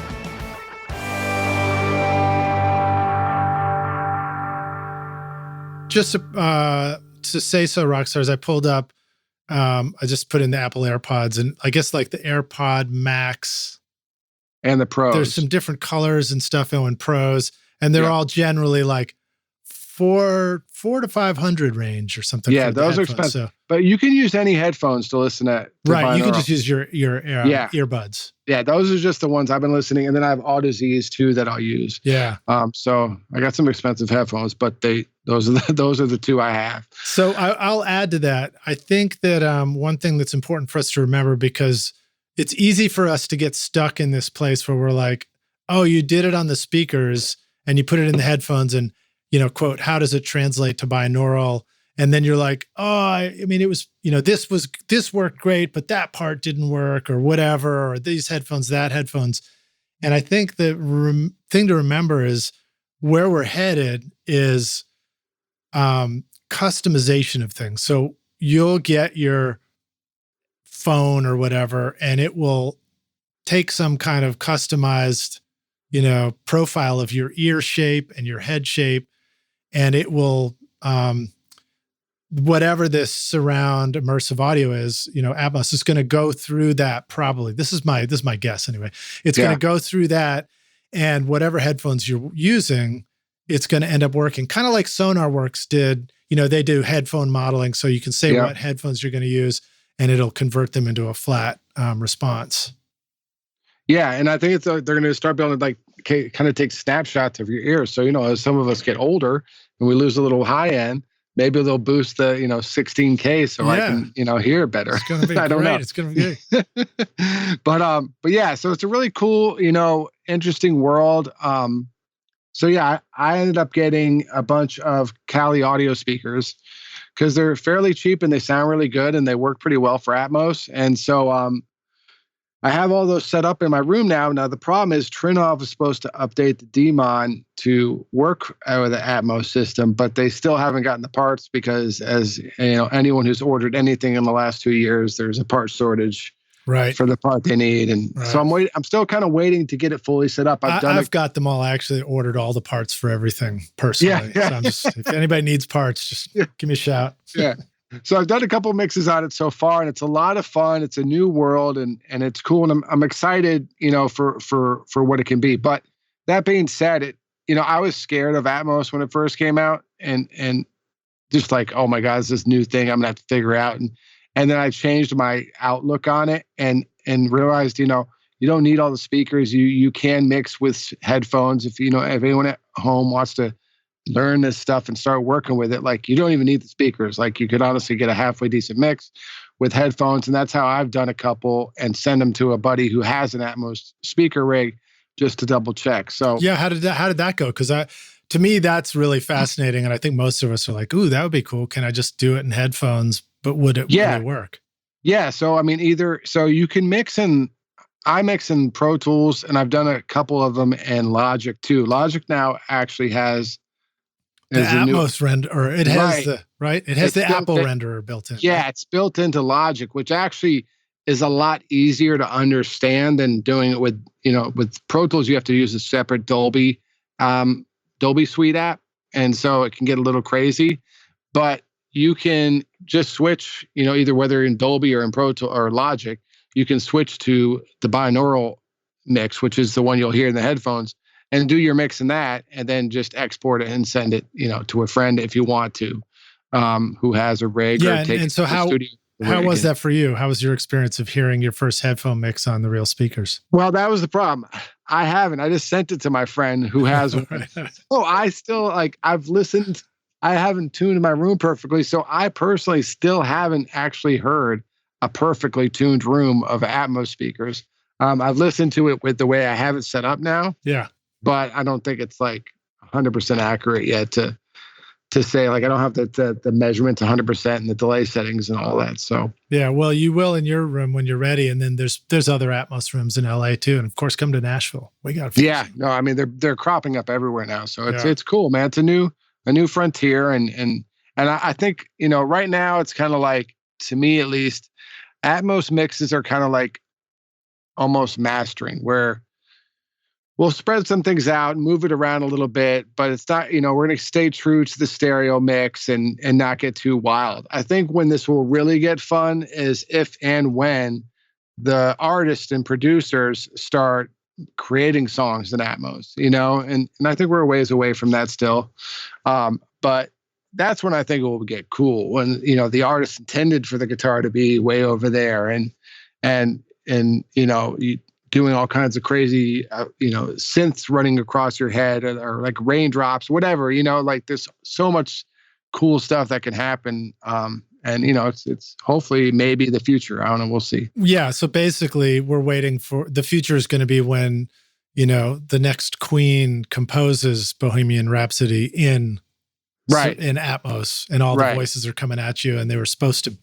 Just to say so, Rockstars, I pulled up, I just put in the Apple AirPods, and I guess like the AirPod Max and the Pros. There's some different colors and stuff in Pros, and they're all generally like $400 to $500 range or something. Yeah, those are expensive. So. But you can use any headphones to listen to. Right, you can just use your earbuds. Yeah, those are just the ones I've been listening, and then I have Audaz's too that I'll use. Yeah. So I got some expensive headphones, but those are the two I have. So I'll add to that. I think that one thing that's important for us to remember, because it's easy for us to get stuck in this place where we're like, oh, you did it on the speakers and you put it in the headphones and, quote, how does it translate to binaural? And then you're like, oh, I mean, it was, this worked great, but that part didn't work or whatever, or these headphones, that headphones. And I think the thing to remember is where we're headed is customization of things. So you'll get your phone or whatever, and it will take some kind of customized, profile of your ear shape and your head shape, and it will, whatever this surround immersive audio is, Atmos is going to go through that probably. This is my guess anyway. It's going to go through that, and whatever headphones you're using, it's going to end up working. Kind of like SonarWorks did. They do headphone modeling, so you can say what headphones you're going to use, and it'll convert them into a flat response. Yeah, and I think they're going to start being able to kind of take snapshots of your ears. So, as some of us get older and we lose a little high end, maybe they'll boost the 16K so I can hear better. It's going to be I don't know. It's going to be great. but yeah, so it's a really cool, interesting world. So yeah, I ended up getting a bunch of Cali audio speakers because they're fairly cheap and they sound really good and they work pretty well for Atmos. And so I have all those set up in my room now. Now the problem is Trinov is supposed to update the Demon to work with the Atmos system, but they still haven't gotten the parts because, as anyone who's ordered anything in the last 2 years, there's a part shortage. Right. For the part they need. And so I'm still kind of waiting to get it fully set up. I've got them all. I actually ordered all the parts for everything personally. Yeah. So if anybody needs parts, just give me a shout. Yeah. So I've done a couple mixes on it so far, and it's a lot of fun. It's a new world and it's cool. And I'm excited, for what it can be. But that being said, I was scared of Atmos when it first came out and just like, oh my God, it's this new thing I'm gonna have to figure out. And then I changed my outlook on it and realized, you don't need all the speakers. You can mix with headphones. If anyone at home wants to learn this stuff and start working with it, you don't even need the speakers. You could honestly get a halfway decent mix with headphones. And that's how I've done a couple and send them to a buddy who has an Atmos speaker rig just to double check. So yeah, how did that go? Because to me, that's really fascinating. And I think most of us are like, ooh, that would be cool. Can I just do it in headphones? But would it work? Yeah. So, I mean, you can mix I mix in Pro Tools, and I've done a couple of them in Logic too. Logic now actually has the Atmos render, or it has it has the Apple renderer built in. Yeah, it's built into Logic, which actually is a lot easier to understand than doing it with Pro Tools. You have to use a separate Dolby Suite app, and so it can get a little crazy. But you can just switch, either whether in Dolby or in Pro Tools or Logic, you can switch to the binaural mix, which is the one you'll hear in the headphones, and do your mix in that, and then just export it and send it, to a friend if you want to, who has a rig. Yeah, and so how was that for you? How was your experience of hearing your first headphone mix on the real speakers? Well, that was the problem. I haven't. I just sent it to my friend who has one. I still I've listened. I haven't tuned my room perfectly, so I personally still haven't actually heard a perfectly tuned room of Atmos speakers. I've listened to it with the way I have it set up now, Yeah. but I don't think it's like 100% accurate yet to say, like, I don't have the measurements 100% and the delay settings and all that. So yeah, well, you will in your room when you're ready, and then there's other Atmos rooms in LA too, and of course, come to Nashville. We got no, I mean they're cropping up everywhere now, so it's cool, man. It's a new frontier, and I think right now it's kind of like, to me at least, Atmos mixes are kind of like almost mastering, where we'll spread some things out and move it around a little bit, but it's not, we're going to stay true to the stereo mix and not get too wild. I think when this will really get fun is if and when the artists and producers start creating songs in Atmos, and I think we're a ways away from that still. But that's when I think it will get cool, when, the artist intended for the guitar to be way over there and doing all kinds of crazy, synths running across your head or like raindrops, whatever, like there's so much cool stuff that can happen. And it's hopefully maybe the future. I don't know. We'll see. Yeah. So basically we're waiting for the future is going to be when, the next Queen composes Bohemian Rhapsody in Atmos, and all the voices are coming at you, and they were supposed to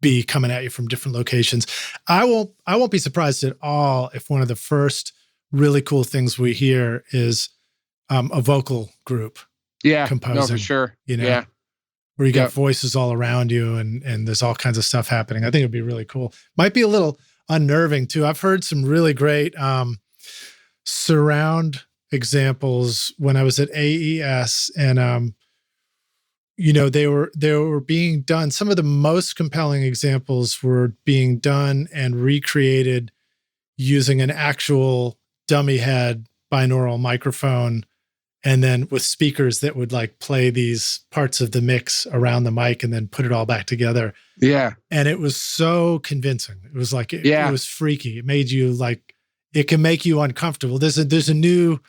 be coming at you from different locations. I won't be surprised at all if one of the first really cool things we hear is a vocal group. Yeah, composing. No, for sure. Where you got voices all around you, and there's all kinds of stuff happening. I think it'd be really cool. Might be a little unnerving too. I've heard some really great surround examples when I was at AES, and they were being done. Some of the most compelling examples were being done and recreated using an actual dummy head binaural microphone, and then with speakers that would like play these parts of the mix around the mic and then put it all back together. Yeah. And it was so convincing. It was like, it was freaky. It made you like, it can make you uncomfortable. There's a new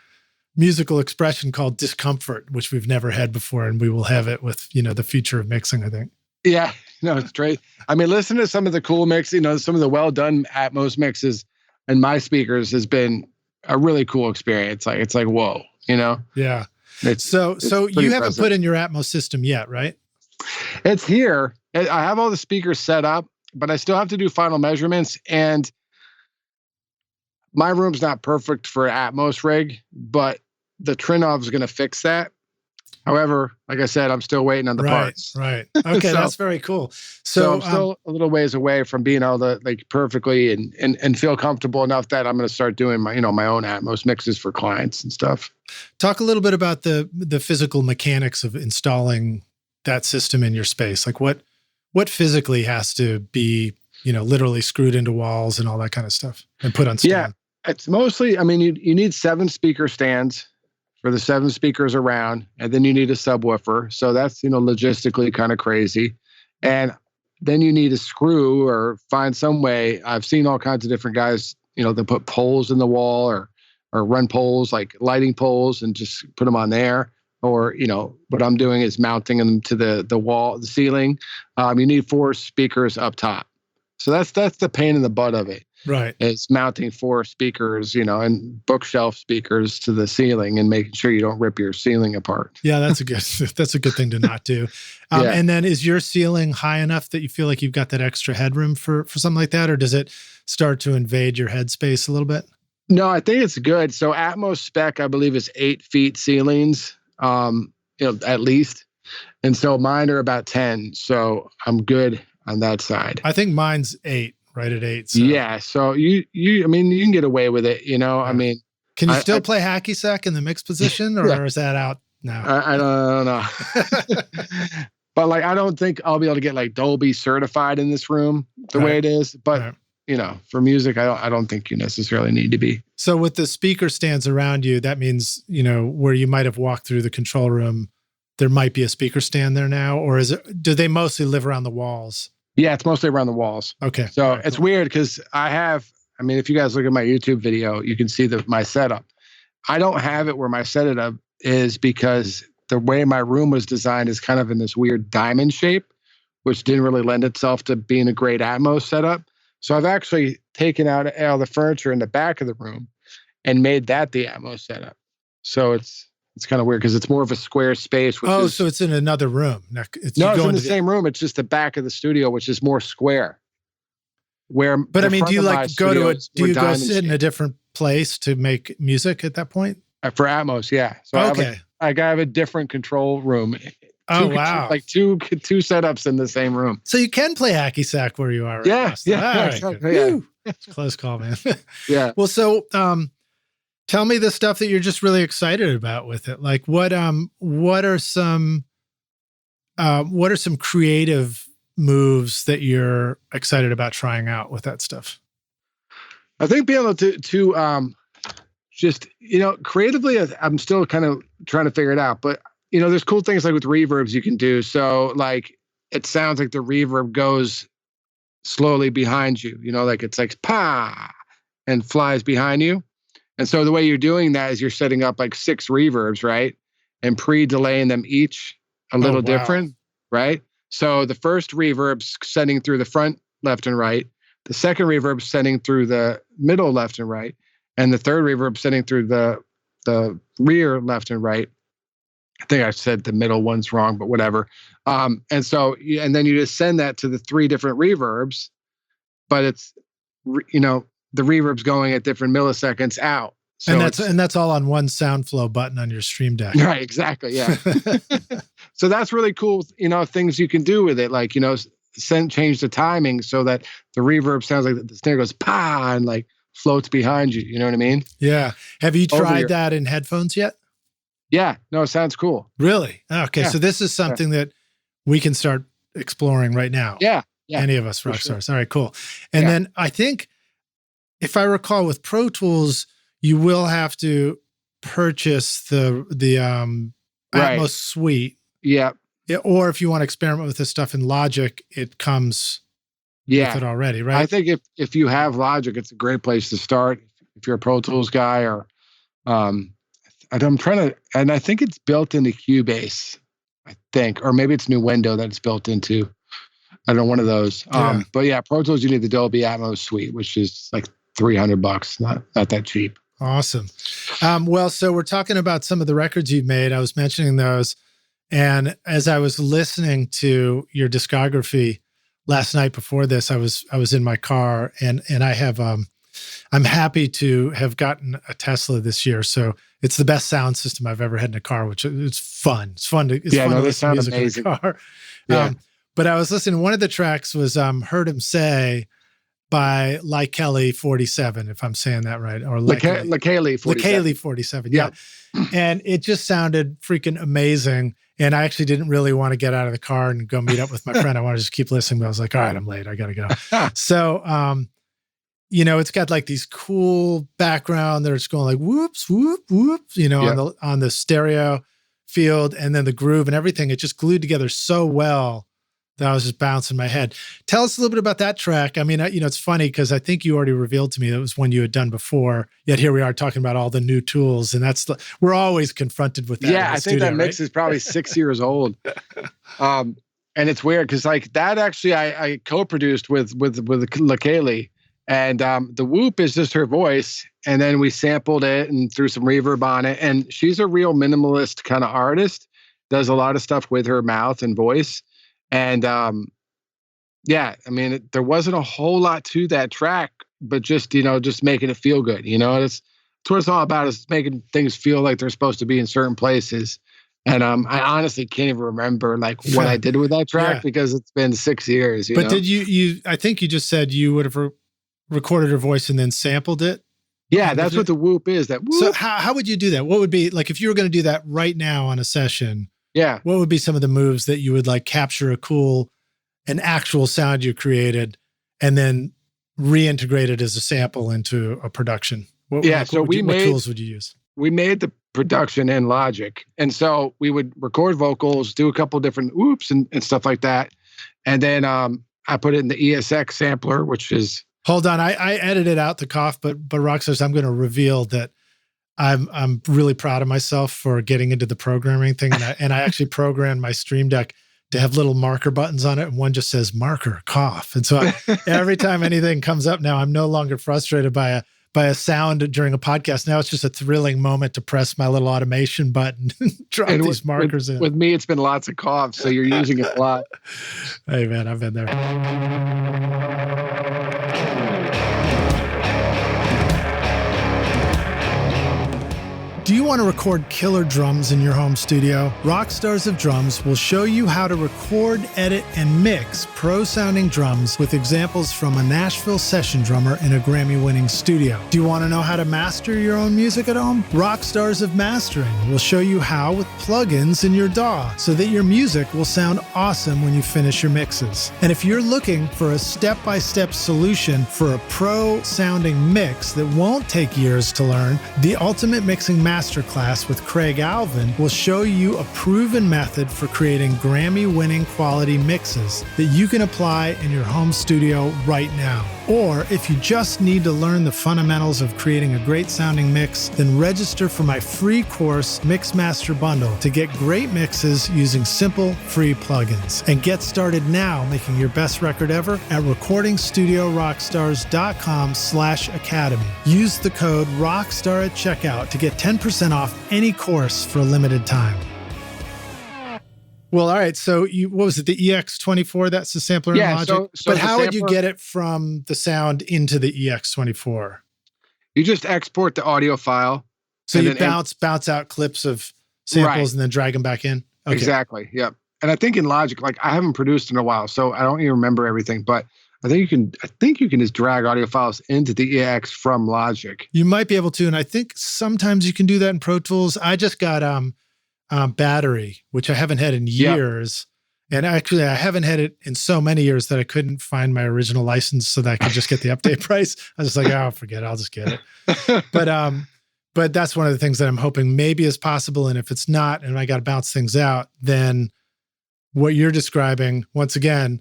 musical expression called discomfort, which we've never had before, and we will have it with the future of mixing, I think. Yeah, no, it's great. I mean, listen to some of the cool mixes, some of the well done Atmos mixes and my speakers has been a really cool experience. Like it's like, whoa, Yeah. It's so you haven't impressive. put in your Atmos system yet, right? It's here. I have all the speakers set up, but I still have to do final measurements, and my room's not perfect for Atmos rig, but the Trinnov is going to fix that. However, like I said, I'm still waiting on the parts. Right. Okay, that's very cool. So I'm still a little ways away from being able to like perfectly and feel comfortable enough that I'm going to start doing my my own Atmos mixes for clients and stuff. Talk a little bit about the physical mechanics of installing that system in your space. Like what physically has to be literally screwed into walls and all that kind of stuff and put on stand. Yeah, it's mostly. I mean, you need 7 speaker stands for the 7 speakers around, and then you need a subwoofer. So that's, logistically kind of crazy. And then you need a screw or find some way. I've seen all kinds of different guys, they put poles in the wall or run poles, like lighting poles, and just put them on there. Or, what I'm doing is mounting them to the wall, the ceiling. You need 4 speakers up top. So that's the pain in the butt of it. Right. It's mounting 4 speakers, and bookshelf speakers to the ceiling and making sure you don't rip your ceiling apart. Yeah, that's a good thing to not do. And then is your ceiling high enough that you feel like you've got that extra headroom for something like that? Or does it start to invade your headspace a little bit? No, I think it's good. So Atmos spec, I believe, is 8 feet ceilings, at least. And so mine are about 10. So I'm good on that side. I think mine's 8. Right at 8. So. Yeah. So you can get away with it, Yeah. I mean, can you still play hacky sack in the mix position, or is that out now? I don't know. But like, I don't think I'll be able to get like Dolby certified in this room the way it is. But for music, I don't think you necessarily need to be. So with the speaker stands around you, that means, where you might have walked through the control room, there might be a speaker stand there now, or do they mostly live around the walls? Yeah, it's mostly around the walls. Okay. So it's weird because if you guys look at my YouTube video, you can see my setup. I don't have it where my setup is because the way my room was designed is kind of in this weird diamond shape, which didn't really lend itself to being a great Atmos setup. So I've actually taken out all the furniture in the back of the room and made that the Atmos setup. So it's kind of weird because it's more of a square space. So it's in another room. It's in the same room. It's just the back of the studio, which is more square. But I mean, do you like go to it? Do you go sit in a different place to make music at that point? For Atmos, yeah. So I have a different control room. Wow! Like two setups in the same room. So you can play hacky sack where you are. Right yeah. Right, exactly, yeah. It's a close call, man. Yeah. Well, so tell me the stuff that you're just really excited about with it. Like what are some creative moves that you're excited about trying out with that stuff? I think being able to just, creatively, I'm still kind of trying to figure it out, but there's cool things like with reverbs you can do. So like, it sounds like the reverb goes slowly behind you, like it's like pa and flies behind you. And so the way you're doing that is you're setting up like 6 reverbs, right? And pre-delaying them each a little different, right? So the first reverb's sending through the front left and right. The second reverb sending through the middle left and right. And the third reverb sending through the rear left and right. I think I said the middle one's wrong, but whatever. And then you just send that to the 3 different reverbs, but it's, the reverb's going at different milliseconds out. So and that's all on one sound flow button on your Stream Deck. Right, exactly. Yeah. So that's really cool, things you can do with it. Like, change the timing so that the reverb sounds like the snare goes pa and like floats behind you. You know what I mean? Yeah. Have you tried that in headphones yet? Yeah. No, it sounds cool. Really? Okay. Yeah. So this is something that we can start exploring right now. Yeah. Any of us rock stars. All right, cool. And then I think, if I recall, with Pro Tools, you will have to purchase the Atmos suite. Yeah. Or if you want to experiment with this stuff in Logic, it comes with it already, right? I think if you have Logic, it's a great place to start. If you're a Pro Tools guy, or I'm trying to, and I think it's built into Cubase, I think, or maybe it's Nuendo that it's built into. I don't know, one of those. But yeah, Pro Tools, you need the Dolby Atmos suite, which is like $300, not that cheap. Awesome. Well, so we're talking about some of the records you've made. I was mentioning those. And as I was listening to your discography last night before this, I was in my car and I have, I'm happy to have gotten a Tesla this year. So it's the best sound system I've ever had in a car, which it's fun. It's fun to listen to music amazing. In a car. Yeah. But I was listening, one of the tracks was Heard Him Say by Kelly 47, if I'm saying that right. Or Kelly 47. 47, yeah. And it just sounded freaking amazing. And I actually didn't really want to get out of the car and go meet up with my friend. I wanted to just keep listening, but I was like, all right, I'm late. I got to go. So, it's got like these cool background that it's going like whoops, whoop, whoop, on the stereo field, and then the groove and everything. It just glued together so well that I was just bouncing my head. Tell us a little bit about that track. I mean, it's funny because I think you already revealed to me that was one you had done before, yet here we are talking about all the new tools. And we're always confronted with that. Yeah, I think that mix is probably 6 years old. And it's weird because like that actually I co-produced with Lakaylee. And the whoop is just her voice. And then we sampled it and threw some reverb on it. And she's a real minimalist kind of artist, does a lot of stuff with her mouth and voice. And there wasn't a whole lot to that track, but just making it feel good. It's what it's all about, is making things feel like they're supposed to be in certain places. And I honestly can't even remember like what I did with that track because it's been 6 years. But did you? I think you just said you would have recorded her voice and then sampled it. Yeah, that's what the whoop is. That whoop. So how would you do that? What would be like if you were going to do that right now on a session? Yeah. What would be some of the moves that you would like capture an actual sound you created and then reintegrate it as a sample into a production? What tools would you use? We made the production in Logic. And so we would record vocals, do a couple different whoops and stuff like that. And then I put it in the ESX sampler, which is... Hold on. I edited out the cough, but Rockstars, I'm going to reveal that I'm really proud of myself for getting into the programming thing. And I actually programmed my Stream Deck to have little marker buttons on it, and one just says marker, cough. And so every time anything comes up now, I'm no longer frustrated by a sound during a podcast. Now it's just a thrilling moment to press my little automation button and drop these markers in. With me, it's been lots of coughs, so you're using it a lot. Hey, man, I've been there. Do you want to record killer drums in your home studio? Rockstars of Drums will show you how to record, edit, and mix pro-sounding drums with examples from a Nashville session drummer in a Grammy-winning studio. Do you want to know how to master your own music at home? Rockstars of Mastering will show you how with plugins in your DAW so that your music will sound awesome when you finish your mixes. And if you're looking for a step-by-step solution for a pro-sounding mix that won't take years to learn, the Ultimate Mixing Masterclass with Craig Alvin will show you a proven method for creating Grammy-winning quality mixes that you can apply in your home studio right now. Or if you just need to learn the fundamentals of creating a great sounding mix, then register for my free course Mixmaster Bundle to get great mixes using simple, free plugins. And get started now making your best record ever at recordingstudiorockstars.com/academy. Use the code ROCKSTAR at checkout to get 10% off any course for a limited time. Well, all right. So what was it? The EX24? That's the sampler in Logic? So but how would you get it from the sound into the EX24? You just export the audio file. So you bounce out clips of samples and then drag them back in? Okay. Exactly. Yep. And I think in Logic, like I haven't produced in a while, so I don't even remember everything, but I think you can just drag audio files into the EX from Logic. You might be able to, and I think sometimes you can do that in Pro Tools. I just got Battery, which I haven't had in years. Yep. And actually, I haven't had it in so many years that I couldn't find my original license so that I could just get the update price. I was just like, oh, forget it. I'll just get it. But that's one of the things that I'm hoping maybe is possible. And if it's not, and I got to bounce things out, then what you're describing, once again,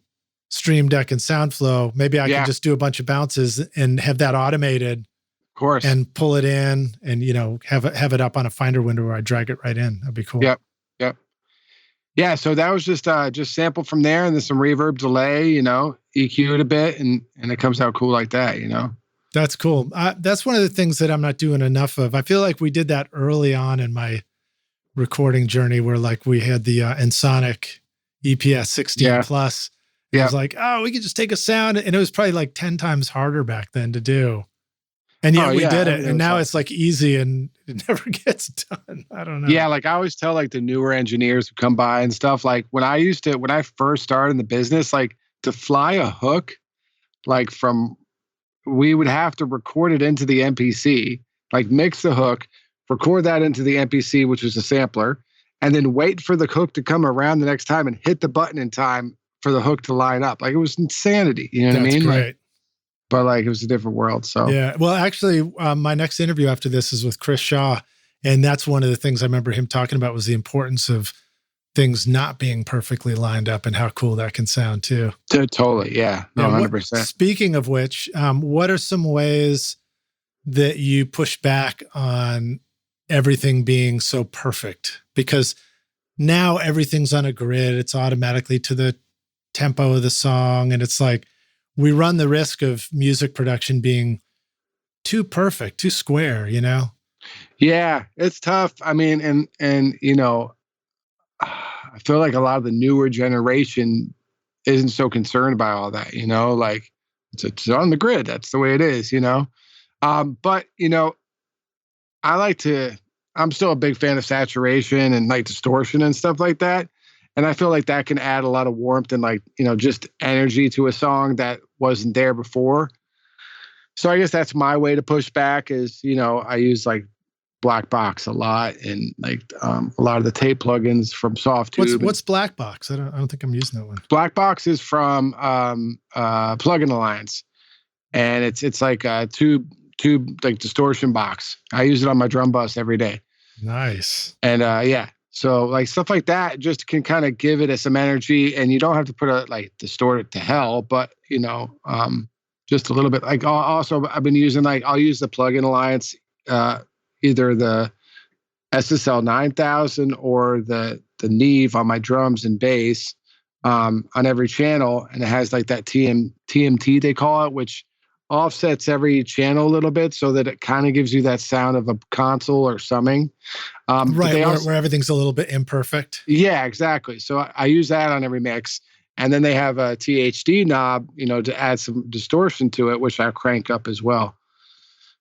Stream Deck and SoundFlow, maybe I can just do a bunch of bounces and have that automated. Of course. And pull it in and, have it up on a Finder window where I drag it right in. That'd be cool. Yep. Yeah. So that was just sample from there and then some reverb delay, EQ it a bit and it comes out cool like that, That's cool. That's one of the things that I'm not doing enough of. I feel like we did that early on in my recording journey where like we had the Ensoniq EPS 16 plus. It was like, oh, we could just take a sound. And it was probably like 10 times harder back then to do. And yet we did it. And now it's like easy and it never gets done. I don't know. Yeah. Like I always tell like the newer engineers who come by and stuff, like when I first started in the business, like to fly a hook, like we would have to record it into the MPC, like mix the hook, record that into the MPC, which was a sampler, and then wait for the hook to come around the next time and hit the button in time for the hook to line up. Like it was insanity. You know what I mean? Great. Like, but like it was a different world. So yeah. Well, actually, my next interview after this is with Chris Shaw, and that's one of the things I remember him talking about was the importance of things not being perfectly lined up and how cool that can sound too. Totally, yeah, no, 100%. Speaking of which, what are some ways that you push back on everything being so perfect? Because now everything's on a grid; it's automatically to the tempo of the song, and it's like. We run the risk of music production being too perfect, too square, Yeah, it's tough. I mean, and I feel like a lot of the newer generation isn't so concerned by all that, like it's on the grid. That's the way it is, But, I'm still a big fan of saturation and like distortion and stuff like that. And I feel like that can add a lot of warmth and like, just energy to a song that wasn't there before. So I guess that's my way to push back is, I use like Black Box a lot and like a lot of the tape plugins from Softtube. What's Black Box? I don't think I'm using that one. Black Box is from Plugin Alliance. And it's like a tube like distortion box. I use it on my drum bus every day. Nice. And so like stuff like that just can kind of give it some energy, and you don't have to put distort it to hell, but just a little bit. Like also I've been using I'll use the Plugin Alliance, either the SSL 9000 or the Neve on my drums and bass. on every channel, and it has like that TMT they call it, which offsets every channel a little bit so that it kind of gives you that sound of a console or summing. Right, where everything's a little bit imperfect. Yeah, exactly. So I use that on every mix. And then they have a THD knob, to add some distortion to it, which I crank up as well.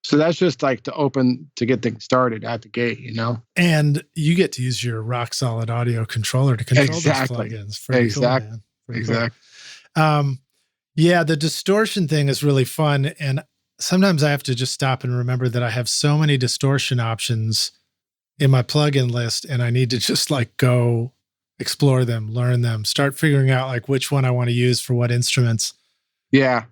So that's just like to get things started out the gate, And you get to use your rock solid audio controller to control those plugins. Exactly. Cool, man. Exactly. Cool. Yeah, the distortion thing is really fun. And sometimes I have to just stop and remember that I have so many distortion options in my plugin list, and I need to just like go explore them, learn them, start figuring out like which one I want to use for what instruments. Yeah.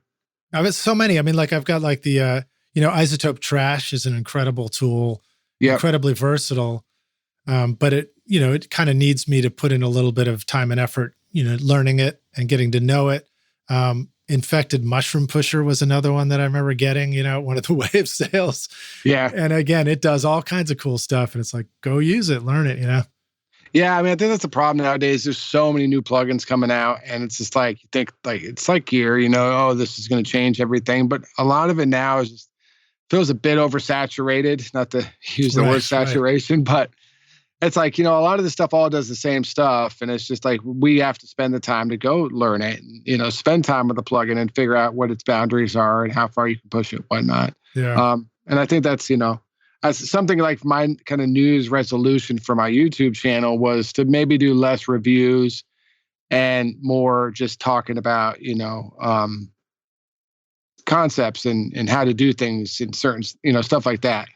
I've got so many. I mean, like I've got like the, Isotope Trash is an incredible tool, incredibly versatile. But it kind of needs me to put in a little bit of time and effort, learning it and getting to know it. Infected Mushroom Pusher was another one that I remember getting, one of the wave sales. Yeah. And again, it does all kinds of cool stuff. And it's like, go use it, learn it, Yeah, I mean, I think that's the problem nowadays. There's so many new plugins coming out, and it's just like, you think like, it's like gear, oh, this is going to change everything. But a lot of it now is just feels a bit oversaturated, not to use the word saturation, but it's like, a lot of the stuff all does the same stuff. And it's just like, we have to spend the time to go learn it, and, spend time with the plugin and figure out what its boundaries are and how far you can push it, whatnot. Yeah. And I think that's, as something like my kind of news resolution for my YouTube channel was to maybe do less reviews and more just talking about, concepts and how to do things in certain, stuff like that,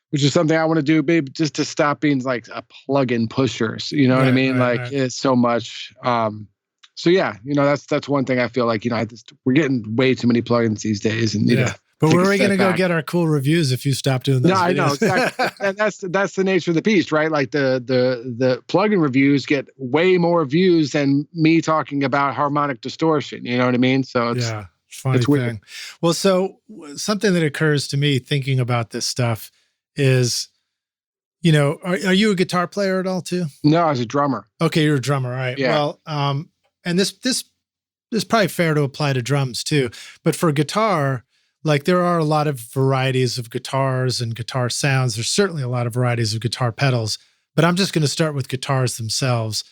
which is something I want to do, maybe just to stop being like a plug-in pusher. You know what I mean? It's so much. So yeah, that's one thing I feel like, we're getting way too many plugins these days, and But where are we going to go get our cool reviews if you stop doing those? No, I know exactly. And that's the nature of the beast, right? Like the plugin reviews get way more views than me talking about harmonic distortion. You know what I mean? So it's funny it's weird. Thing. Well, so something that occurs to me thinking about this stuff is, are you a guitar player at all too? No, I was a drummer. Okay, you're a drummer, right? Yeah. Well, and this is probably fair to apply to drums too, but for guitar. Like there are a lot of varieties of guitars and guitar sounds. There's certainly a lot of varieties of guitar pedals, but I'm just going to start with guitars themselves.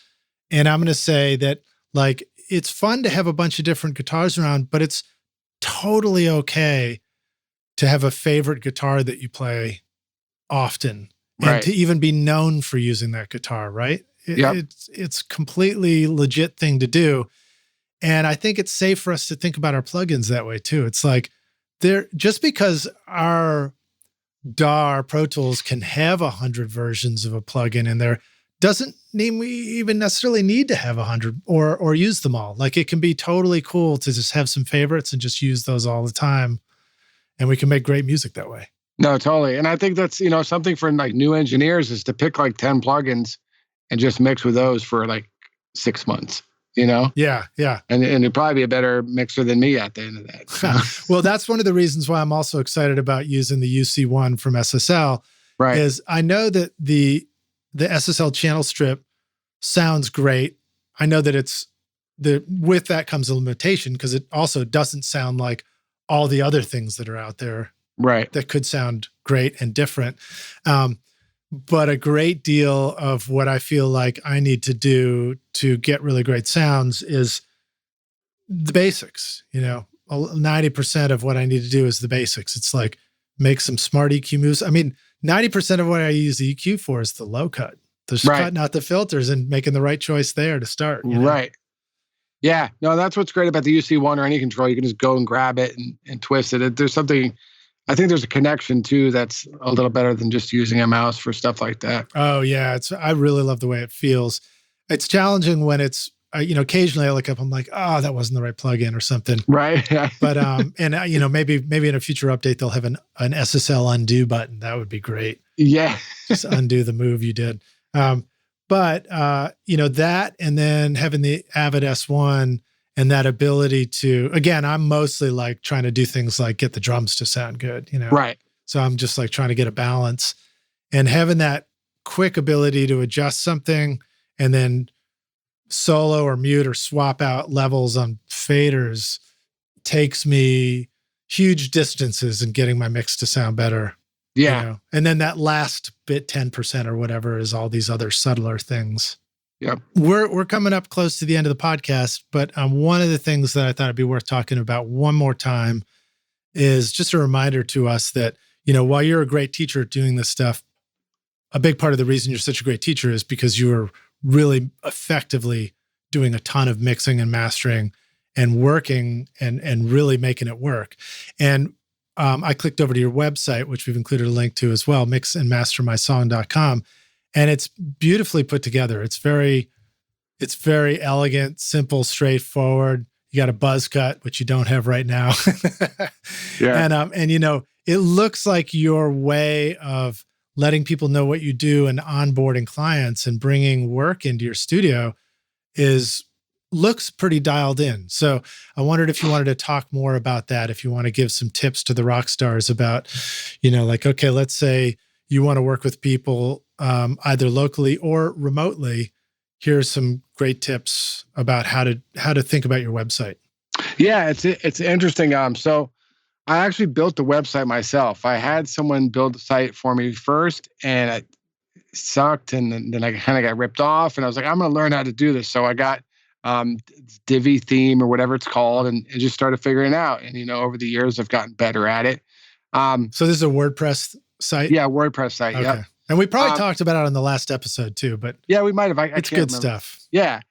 And I'm going to say that like, it's fun to have a bunch of different guitars around, but it's totally okay to have a favorite guitar that you play often and to even be known for using that guitar, right? It's completely legit thing to do. And I think it's safe for us to think about our plugins that way too. It's like, just because our DAW, Pro Tools can have 100 versions of a plugin in there doesn't mean we even necessarily need to have 100 or use them all. Like it can be totally cool to just have some favorites and just use those all the time. And we can make great music that way. No, totally. And I think that's, something for like new engineers is to pick like 10 plugins and just mix with those for like 6 months. Yeah. And it'd probably be a better mixer than me at the end of that. Well, that's one of the reasons why I'm also excited about using the UC1 from SSL. Right. Is I know that the SSL channel strip sounds great. I know that with that comes a limitation because it also doesn't sound like all the other things that are out there. Right. That could sound great and different. But a great deal of what I feel like I need to do to get really great sounds is the basics. 90% of what I need to do is the basics. It's like make some smart EQ moves. I mean, 90% of what I use the EQ for is the low cut. Just cutting out the filters and making the right choice there to start. Right. Yeah. No, that's what's great about the UC1 or any control. You can just go and grab it and twist it. There's something... I think there's a connection too that's a little better than just using a mouse for stuff like that. Oh yeah, I really love the way it feels. It's challenging when it's occasionally I look up, I'm like, oh, that wasn't the right plugin or something. Right. But maybe in a future update they'll have an SSL undo button. That would be great. Yeah. Just undo the move you did. But that, and then having the Avid S1. And that ability to, again, I'm mostly like trying to do things like get the drums to sound good, Right. So I'm just like trying to get a balance and having that quick ability to adjust something and then solo or mute or swap out levels on faders takes me huge distances in getting my mix to sound better. Yeah. You know? And then that last bit, 10% or whatever, is all these other subtler things. Yep. We're coming up close to the end of the podcast, but one of the things that I thought it'd be worth talking about one more time is just a reminder to us that, you know, while you're a great teacher at doing this stuff, a big part of the reason you're such a great teacher is because you are really effectively doing a ton of mixing and mastering and working and really making it work. And I clicked over to your website, which we've included a link to as well, mixandmastermysong.com. And it's beautifully put together. It's very elegant, simple, straightforward. You got a buzz cut, which you don't have right now. Yeah. And you know, it looks like your way of letting people know what you do and onboarding clients and bringing work into your studio looks pretty dialed in. So I wondered if you wanted to talk more about that, if you want to give some tips to the rock stars about, you know, like, okay, let's say you want to work with people either locally or remotely. Here's some great tips about how to think about your website. Yeah, it's interesting. So I actually built the website myself. I had someone build the site for me first, and it sucked. And then I kind of got ripped off, and I was like, I'm going to learn how to do this. So I got Divi theme or whatever it's called, and just started figuring it out. And, you know, over the years, I've gotten better at it. So this is a WordPress site? Yeah, WordPress site. Okay. Yeah. And we probably talked about it on the last episode too, but yeah, we might have. I it's can't good remember. stuff. Yeah.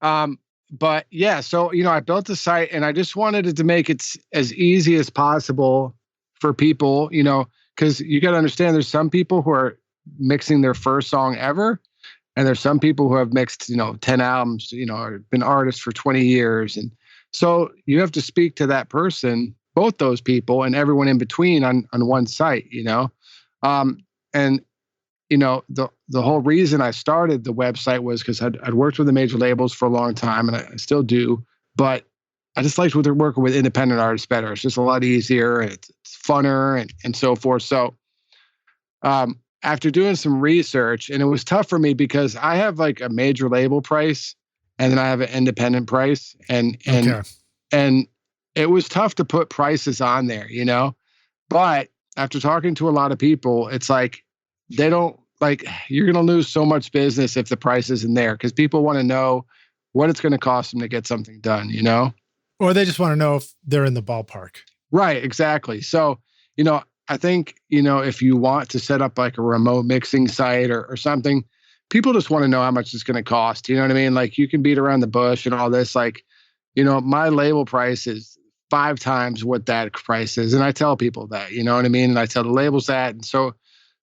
But yeah, so, you know, I built the site and I just wanted it to make it as easy as possible for people, you know, because you got to understand there's some people who are mixing their first song ever. And there's some people who have mixed, you know, 10 albums, you know, or been artists for 20 years. And so you have to speak to that person, both those people and everyone in between on one site, you know. And, you know, the whole reason I started the website was because I'd worked with the major labels for a long time, and I still do, but I just liked working with independent artists better. It's just a lot easier, and it's funner and so forth. So after doing some research, and it was tough for me because I have like a major label price and then I have an independent price, and it was tough to put prices on there, you know. But after talking to a lot of people, it's like they don't like, you're going to lose so much business if the price isn't there, because people want to know what it's going to cost them to get something done, you know? Or they just want to know if they're in the ballpark. Right, exactly. So, you know, I think, you know, if you want to set up like a remote mixing site or something, people just want to know how much it's going to cost. You know what I mean? Like, you can beat around the bush and all this. Like, you know, my label price is 5 times what that price is. And I tell people that, you know what I mean? And I tell the labels that. And so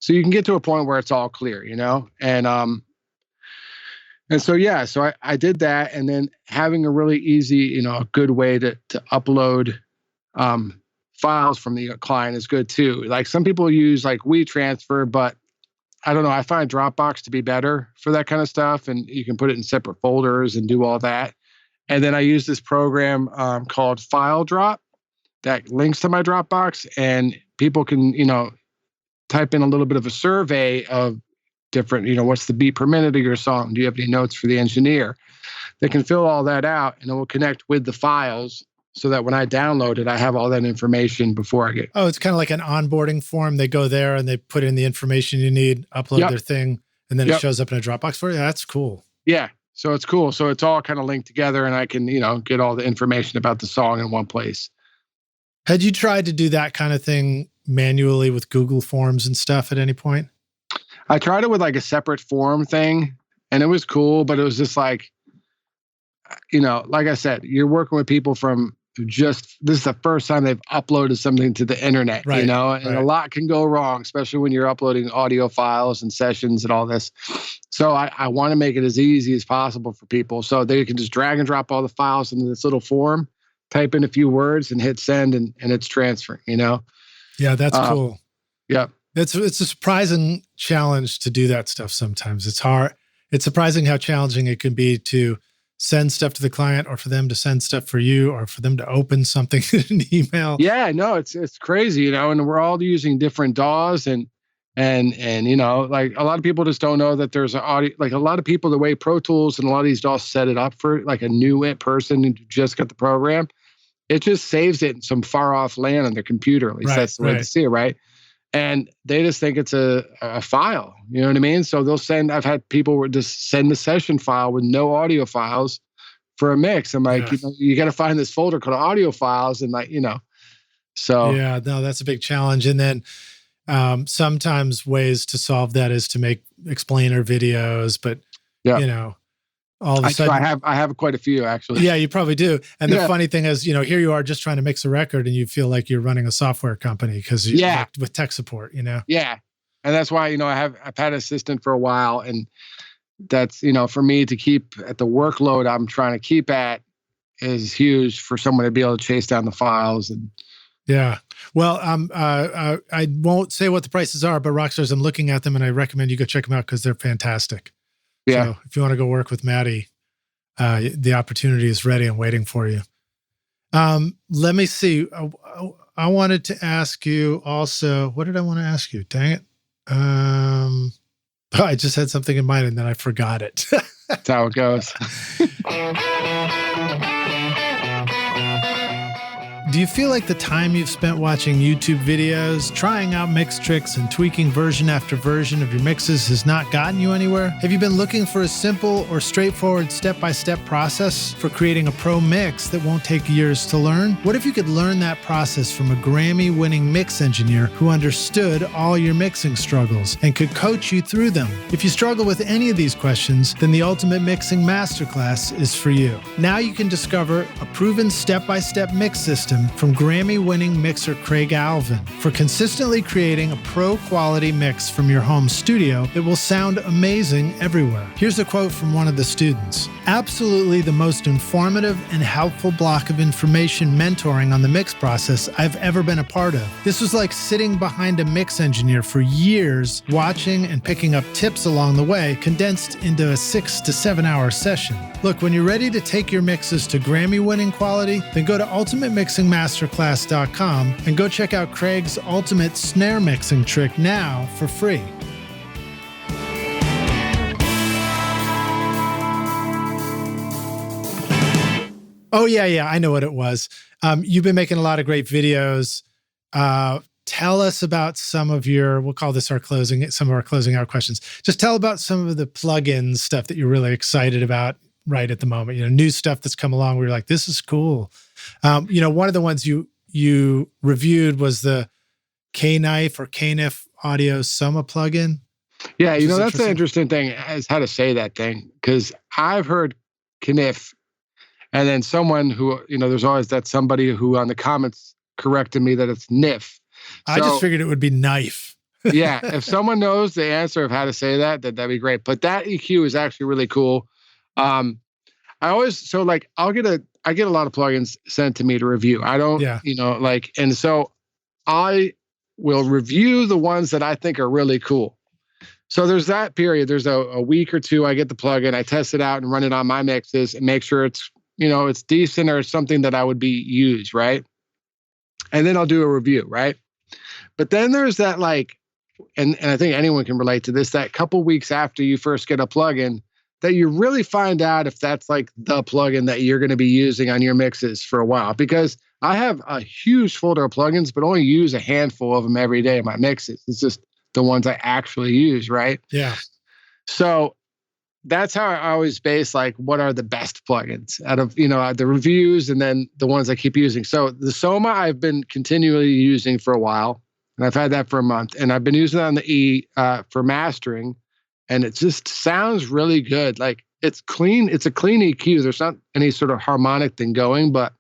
you can get to a point where it's all clear, you know? And so, yeah, so I did that. And then having a really easy, you know, a good way to upload files from the client is good too. Like, some people use like WeTransfer, but I don't know. I find Dropbox to be better for that kind of stuff. And you can put it in separate folders and do all that. And then I use this program called File Drop that links to my Dropbox, and people can, you know, type in a little bit of a survey of different, you know, what's the beat per minute of your song? Do you have any notes for the engineer? They can fill all that out, and it will connect with the files so that when I download it, I have all that information before I get. Oh, it's kind of like an onboarding form. They go there and they put in the information you need, upload their thing, and then it shows up in a Dropbox for you. That's cool. Yeah. So it's cool. So it's all kind of linked together, and I can, you know, get all the information about the song in one place. Had you tried to do that kind of thing manually with Google Forms and stuff at any point? I tried it with like a separate form thing, and it was cool, but it was just like, you know, like I said, you're working with people from this is the first time they've uploaded something to the internet, you know, and a lot can go wrong, especially when you're uploading audio files and sessions and all this. So I want to make it as easy as possible for people so they can just drag and drop all the files into this little form, type in a few words and hit send, and it's transferring, you know? Yeah, that's cool. Yeah. It's a surprising challenge to do that stuff sometimes. It's hard. It's surprising how challenging it can be to send stuff to the client, or for them to send stuff for you, or for them to open something in an email. Yeah, no, it's crazy, you know, and we're all using different DAWs, and And like a lot of people just don't know that there's an audio. Like a lot of people, the way Pro Tools and a lot of these DAWs set it up for like a new person who just got the program, it just saves it in some far off land on their computer. At least that's the way to see it, right? And they just think it's a file. You know what I mean? So they'll send. I've had people just send the session file with no audio files for a mix. I'm like, you got to find this folder called audio files, and like, so yeah, no, that's a big challenge. And then sometimes ways to solve that is to make explainer videos, but all of a sudden I have quite a few actually. Yeah, you probably do. And the funny thing is, here you are just trying to mix a record and you feel like you're running a software company because with tech support, Yeah. And that's why, I've had an assistant for a while, and that's, for me to keep at the workload I'm trying to keep at is huge for someone to be able to chase down the files. And yeah. Well, I won't say what the prices are, but Rockstars, I'm looking at them and I recommend you go check them out because they're fantastic. Yeah. So if you want to go work with Maddie, the opportunity is ready and waiting for you. Let me see. I wanted to ask you also, what did I want to ask you? Dang it. I just had something in mind and then I forgot it. That's how it goes. Do you feel like the time you've spent watching YouTube videos, trying out mix tricks, and tweaking version after version of your mixes has not gotten you anywhere? Have you been looking for a simple or straightforward step-by-step process for creating a pro mix that won't take years to learn? What if you could learn that process from a Grammy-winning mix engineer who understood all your mixing struggles and could coach you through them? If you struggle with any of these questions, then the Ultimate Mixing Masterclass is for you. Now you can discover a proven step-by-step mix system from Grammy-winning mixer Craig Alvin for consistently creating a pro-quality mix from your home studio that will sound amazing everywhere. Here's a quote from one of the students. Absolutely the most informative and helpful block of information mentoring on the mix process I've ever been a part of. This was like sitting behind a mix engineer for years, watching and picking up tips along the way, condensed into a 6 to 7 hour session. Look, when you're ready to take your mixes to Grammy-winning quality, then go to ultimatemixingmasterclass.com and go check out Craig's ultimate snare mixing trick now for free. Oh, yeah, I know what it was. You've been making a lot of great videos. Tell us about some of your, we'll call this some of our closing out questions. Just tell about some of the plugins stuff that you're really excited about right at the moment, new stuff that's come along where you're like, this is cool. One of the ones you reviewed was the K-Knife or K-Nif Audio Soma plugin. Yeah, that's the interesting thing is how to say that thing, because I've heard Knif, and then someone who, there's always that somebody who on the comments corrected me that it's Nif. I just figured it would be knife. Yeah, if someone knows the answer of how to say that'd be great. But that EQ is actually really cool. I get a lot of plugins sent to me to review. I don't, and so I will review the ones that I think are really cool. So there's that period. There's a week or two. I get the plugin, I test it out and run it on my mixes and make sure it's, it's decent or something that I would be used, right? And then I'll do a review, right? But then there's that and I think anyone can relate to this, that couple weeks after you first get a plugin that you really find out if that's like the plugin that you're going to be using on your mixes for a while. Because I have a huge folder of plugins, but only use a handful of them every day in my mixes. It's just the ones I actually use, right? Yeah. So that's how I always base what are the best plugins out of, the reviews and then the ones I keep using. So the Soma I've been continually using for a while, and I've had that for a month, and I've been using it on the E for mastering, and it just sounds really good. It's clean. It's a clean EQ. There's not any sort of harmonic thing going, but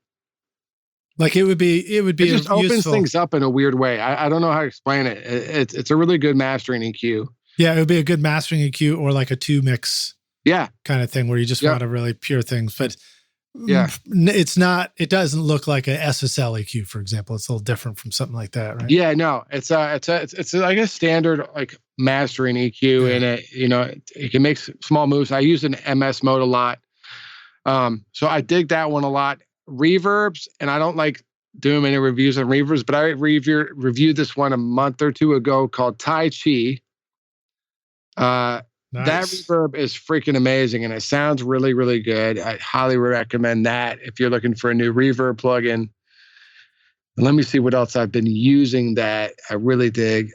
it would be it just opens things up in a weird way. I don't know how to explain it. It's a really good mastering EQ. Yeah, it would be a good mastering EQ or like a 2-mix kind of thing where you just want a really pure thing. But it's not, it doesn't look like a SSL EQ, for example. It's a little different from something like that, right? Yeah, no, it's like a standard mastering EQ, and it can make small moves. I use an MS mode a lot. So I dig that one a lot. Reverbs, and I don't like doing any reviews on reverbs, but I reviewed this one a month or two ago called Tai Chi. That Nice. reverb is freaking amazing, and it sounds really, really good. I highly recommend that if you're looking for a new reverb plugin. And let me see what else I've been using that I really dig.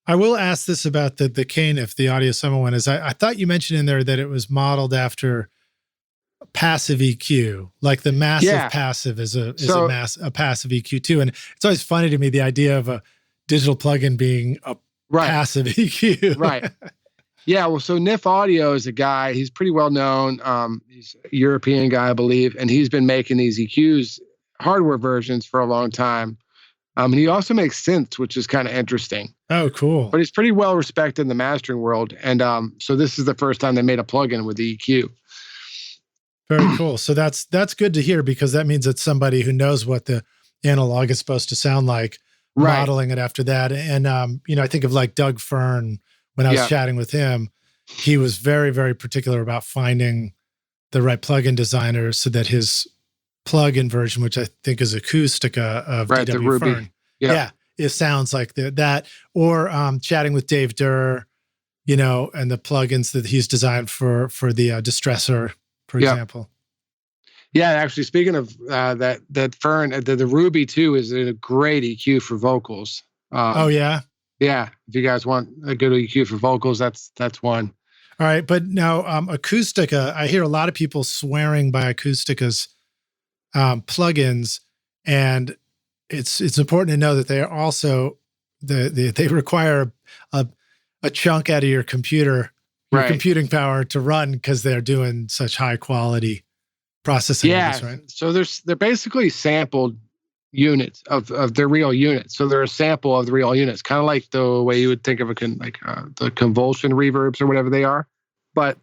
I will ask this about the Canif, the Audio Summit one. I thought you mentioned in there that it was modeled after passive EQ, like the massive passive is a passive EQ too. And it's always funny to me, the idea of a digital plugin being a passive EQ. Right. Yeah. Well, so NIF Audio is a guy, he's pretty well known. He's a European guy, I believe, and he's been making these EQs, hardware versions, for a long time. And he also makes synths, which is kind of interesting. Oh, cool. But he's pretty well respected in the mastering world. And so this is the first time they made a plugin with the EQ. Very cool. So that's good to hear, because that means it's somebody who knows what the analog is supposed to sound like, modeling it after that. And, I think of like Doug Fern, when I was chatting with him, he was very, very particular about finding the right plugin designer so that his plug-in version, which I think is Acoustica of DW Fern. Yeah. It sounds like that. Or chatting with Dave Durr, and the plugins that he's designed for the Distressor, for example. Yeah, actually, speaking of that Fern, the Ruby too is a great EQ for vocals. Yeah, if you guys want a good EQ for vocals, that's one. All right, but now Acoustica, I hear a lot of people swearing by Acoustica's plugins, and it's important to know that they are also they require a chunk out of your computer, your computing power to run, because they're doing such high quality processing. Right? So they're basically sampled units of the real units. So they're a sample of the real units, kind of like the way you would think of the convulsion reverbs or whatever they are. But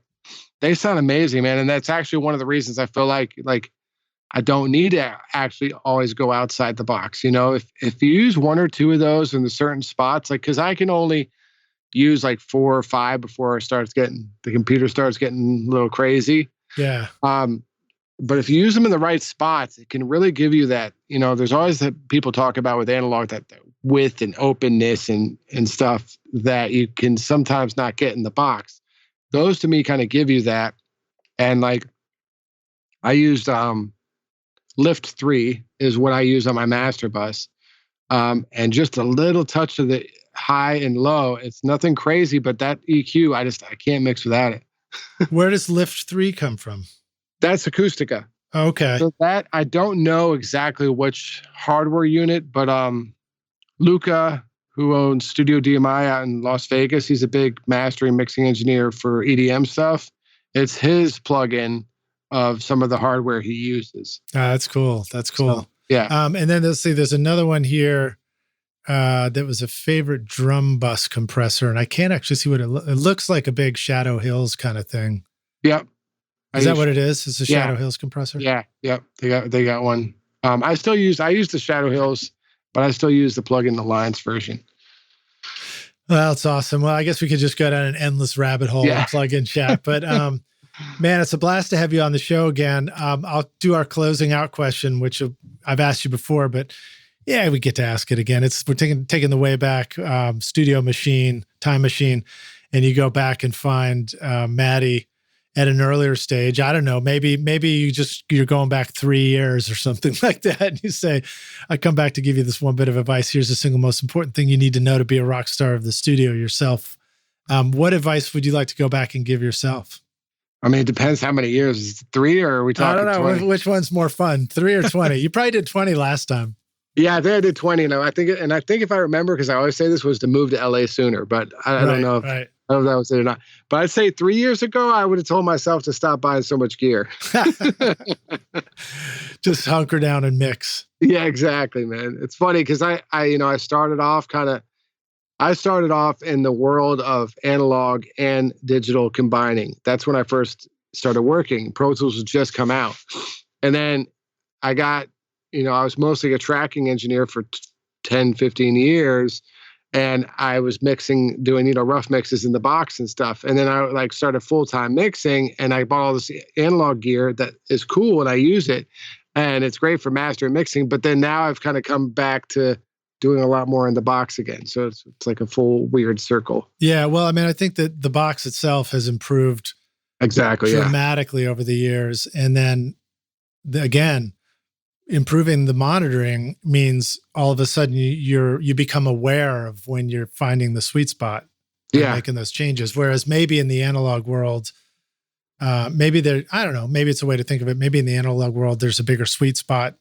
they sound amazing, man, and that's actually one of the reasons I feel like I don't need to actually always go outside the box. If you use one or two of those in the certain spots, because I can only use like 4 or 5 before the computer starts getting a little crazy. Yeah. But if you use them in the right spots, it can really give you that, there's always that people talk about with analog, that width and openness and stuff that you can sometimes not get in the box. Those to me kind of give you that. And I used Lift 3 is what I use on my master bus. And just a little touch of the high and low. It's nothing crazy, but that EQ, I can't mix without it. Where does Lift 3 come from? That's Acoustica. Okay. So that, I don't know exactly which hardware unit, but Luca, who owns Studio DMI out in Las Vegas, he's a big mastering mixing engineer for EDM stuff. It's his plugin of some of the hardware he uses. That's cool. That's cool. So, yeah. And then let's see, there's another one here that was a favorite drum bus compressor, and I can't actually see what it looks like. A big Shadow Hills kind of thing. Yep. Is that what it is? It's a Shadow Hills compressor? Yeah. Yep. They got one. I use the Shadow Hills, but I still use the plug-in Alliance version. Well, that's awesome. Well, I guess we could just go down an endless rabbit hole and plug-in chat. But man, it's a blast to have you on the show again. I'll do our closing out question, which I've asked you before, but yeah, we get to ask it again. We're taking the way back, studio machine, time machine, and you go back and find Maddie at an earlier stage. I don't know, maybe you're going back 3 years or something like that. And you say, I come back to give you this one bit of advice. Here's the single most important thing you need to know to be a rock star of the studio yourself. What advice would you like to go back and give yourself? I mean, it depends how many years. Is it 3 or are we talking 20? I don't know. Which one's more fun, 3 or 20? You probably did 20 last time. Yeah, I think I did 20. I think if I remember, because I always say this, was to move to LA sooner, but I don't know. I don't know if that was it or not. But I'd say 3 years ago, I would have told myself to stop buying so much gear. Just hunker down and mix. Yeah, exactly, man. It's funny because I started off in the world of analog and digital combining. That's when I first started working. Pro Tools had just come out. And then I got, I was mostly a tracking engineer for 10, 15 years. And I was doing rough mixes in the box and stuff. And then I started full-time mixing, and I bought all this analog gear that is cool and I use it. and it's great for mastering, mixing. But then now I've kind of come back to doing a lot more in the box again. So it's like a full weird circle. Yeah. Well, I mean, I think that the box itself has improved dramatically over the years. And then again, improving the monitoring means all of a sudden you become aware of when you're finding the sweet spot and making those changes. Whereas maybe in the analog world, I don't know, maybe it's a way to think of it. Maybe in the analog world, there's a bigger sweet spot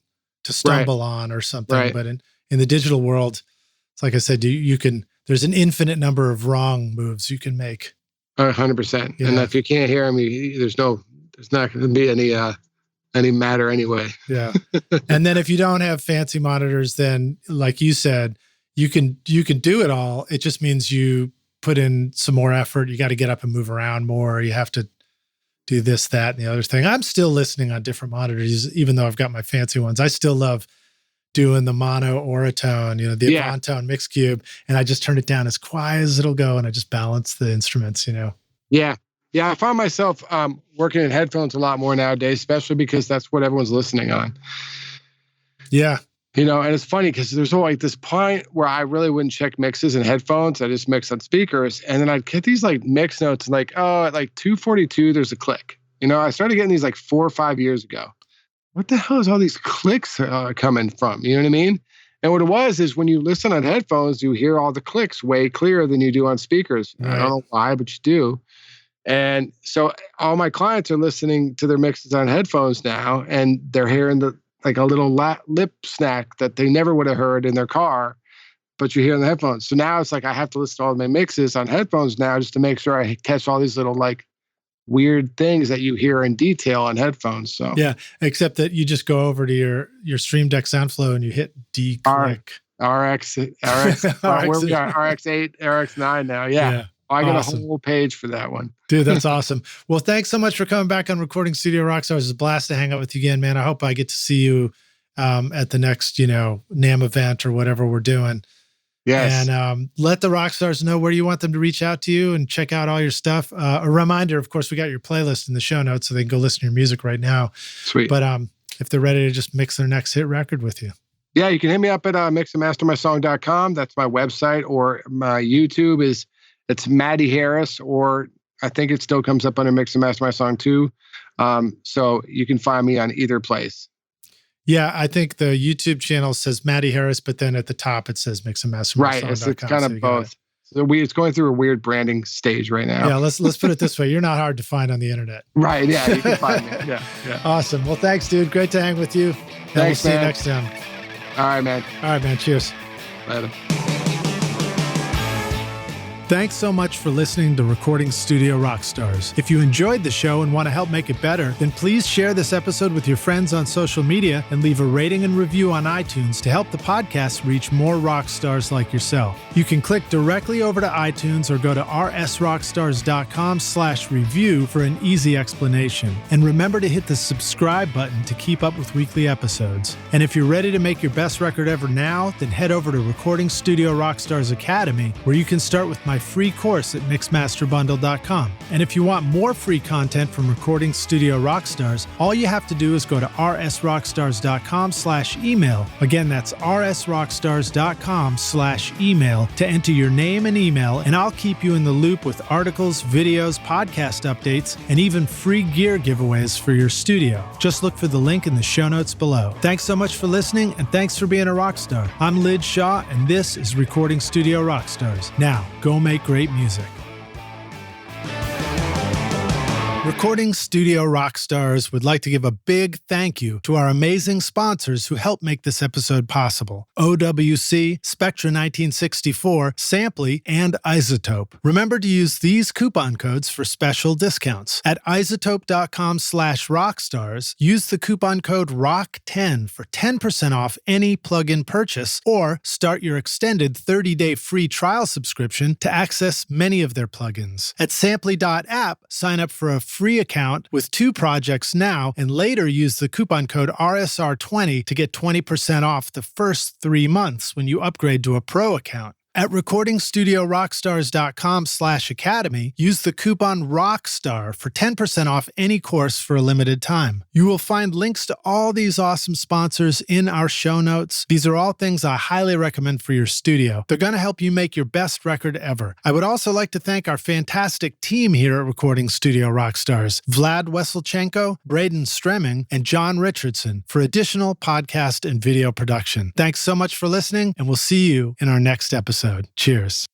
to stumble on or something. Right. But in the digital world, it's like I said, there's an infinite number of wrong moves you can make. 100%. Yeah. And if you can't hear them, there's not going to be any matter anyway. Yeah. And then if you don't have fancy monitors, then like you said, you can do it all. It just means you put in some more effort. You got to get up and move around more. You have to do this, that, and the other thing. I'm still listening on different monitors, even though I've got my fancy ones. I still love doing the mono Oratone, the Avantone Mix Cube, and I just turn it down as quiet as it'll go, and I just balance the instruments, Yeah. Yeah, I find myself working in headphones a lot more nowadays, especially because that's what everyone's listening on. Yeah. And it's funny because there's always this point where I really wouldn't check mixes in headphones. I just mix on speakers. And then I'd get these like mix notes like, oh, at like 242, there's a click. I started getting these like 4 or 5 years ago. What the hell is all these clicks coming from? You know what I mean? And what it was is when you listen on headphones, you hear all the clicks way clearer than you do on speakers. Right. I don't know why, but you do. And so all my clients are listening to their mixes on headphones now, and they're hearing like a little lip snack that they never would have heard in their car, but you hear in the headphones. So now it's like I have to listen to all my mixes on headphones now just to make sure I catch all these little like weird things that you hear in detail on headphones. So yeah, except that you just go over to your Stream Deck Soundflow and you hit D-click. RX, where we are, RX8, RX9 now. Yeah. I got a whole page for that one. Dude, that's awesome. Well, thanks so much for coming back on Recording Studio Rockstars. It's a blast to hang out with you again, man. I hope I get to see you at the next, NAMM event or whatever we're doing. Yes. And let the Rockstars know where you want them to reach out to you and check out all your stuff. A reminder, of course, we got your playlist in the show notes so they can go listen to your music right now. Sweet. But if they're ready to just mix their next hit record with you. Yeah, you can hit me up at mixandmastermysong.com. That's my website, or my YouTube it's Maddie Harris, or I think it still comes up under Mix and Master My Song too. So you can find me on either place. Yeah, I think the YouTube channel says Maddie Harris, but then at the top it says Mix and Master My Song. Right, it's kind of both. So it's going through a weird branding stage right now. Yeah, let's put it this way. You're not hard to find on the internet. Right, yeah, you can find me. Yeah. Awesome. Well, thanks, dude. Great to hang with you. And we'll see you next time. All right, man. Cheers. Later. Thanks so much for listening to Recording Studio Rockstars. If you enjoyed the show and want to help make it better, then please share this episode with your friends on social media and leave a rating and review on iTunes to help the podcast reach more rock stars like yourself. You can click directly over to iTunes or go to rsrockstars.com/review for an easy explanation. And remember to hit the subscribe button to keep up with weekly episodes. And if you're ready to make your best record ever now, then head over to Recording Studio Rockstars Academy, where you can start with my free course at mixmasterbundle.com. And if you want more free content from Recording Studio Rockstars, all you have to do is go to rsrockstars.com/email. Again, that's rsrockstars.com/email to enter your name and email, and I'll keep you in the loop with articles, videos, podcast updates, and even free gear giveaways for your studio. Just look for the link in the show notes below. Thanks so much for listening, and thanks for being a rock star. I'm Lid Shaw, and this is Recording Studio Rockstars. Now, go make great music. Recording Studio Rockstars would like to give a big thank you to our amazing sponsors who help make this episode possible: OWC, Spectra 1964, Sampley, and Isotope. Remember to use these coupon codes for special discounts. At isotope.com/rockstars, use the coupon code ROCK10 for 10% off any plugin purchase, or start your extended 30-day free trial subscription to access many of their plugins. At Sampley.app, sign up for a free account with 2 projects now, and later use the coupon code RSR20 to get 20% off the first 3 months when you upgrade to a pro account. At recordingstudiorockstars.com/academy, use the coupon ROCKSTAR for 10% off any course for a limited time. You will find links to all these awesome sponsors in our show notes. These are all things I highly recommend for your studio. They're going to help you make your best record ever. I would also like to thank our fantastic team here at Recording Studio Rockstars, Vlad Weselchenko, Braden Stremming, and John Richardson for additional podcast and video production. Thanks so much for listening, and we'll see you in our next episode. Cheers.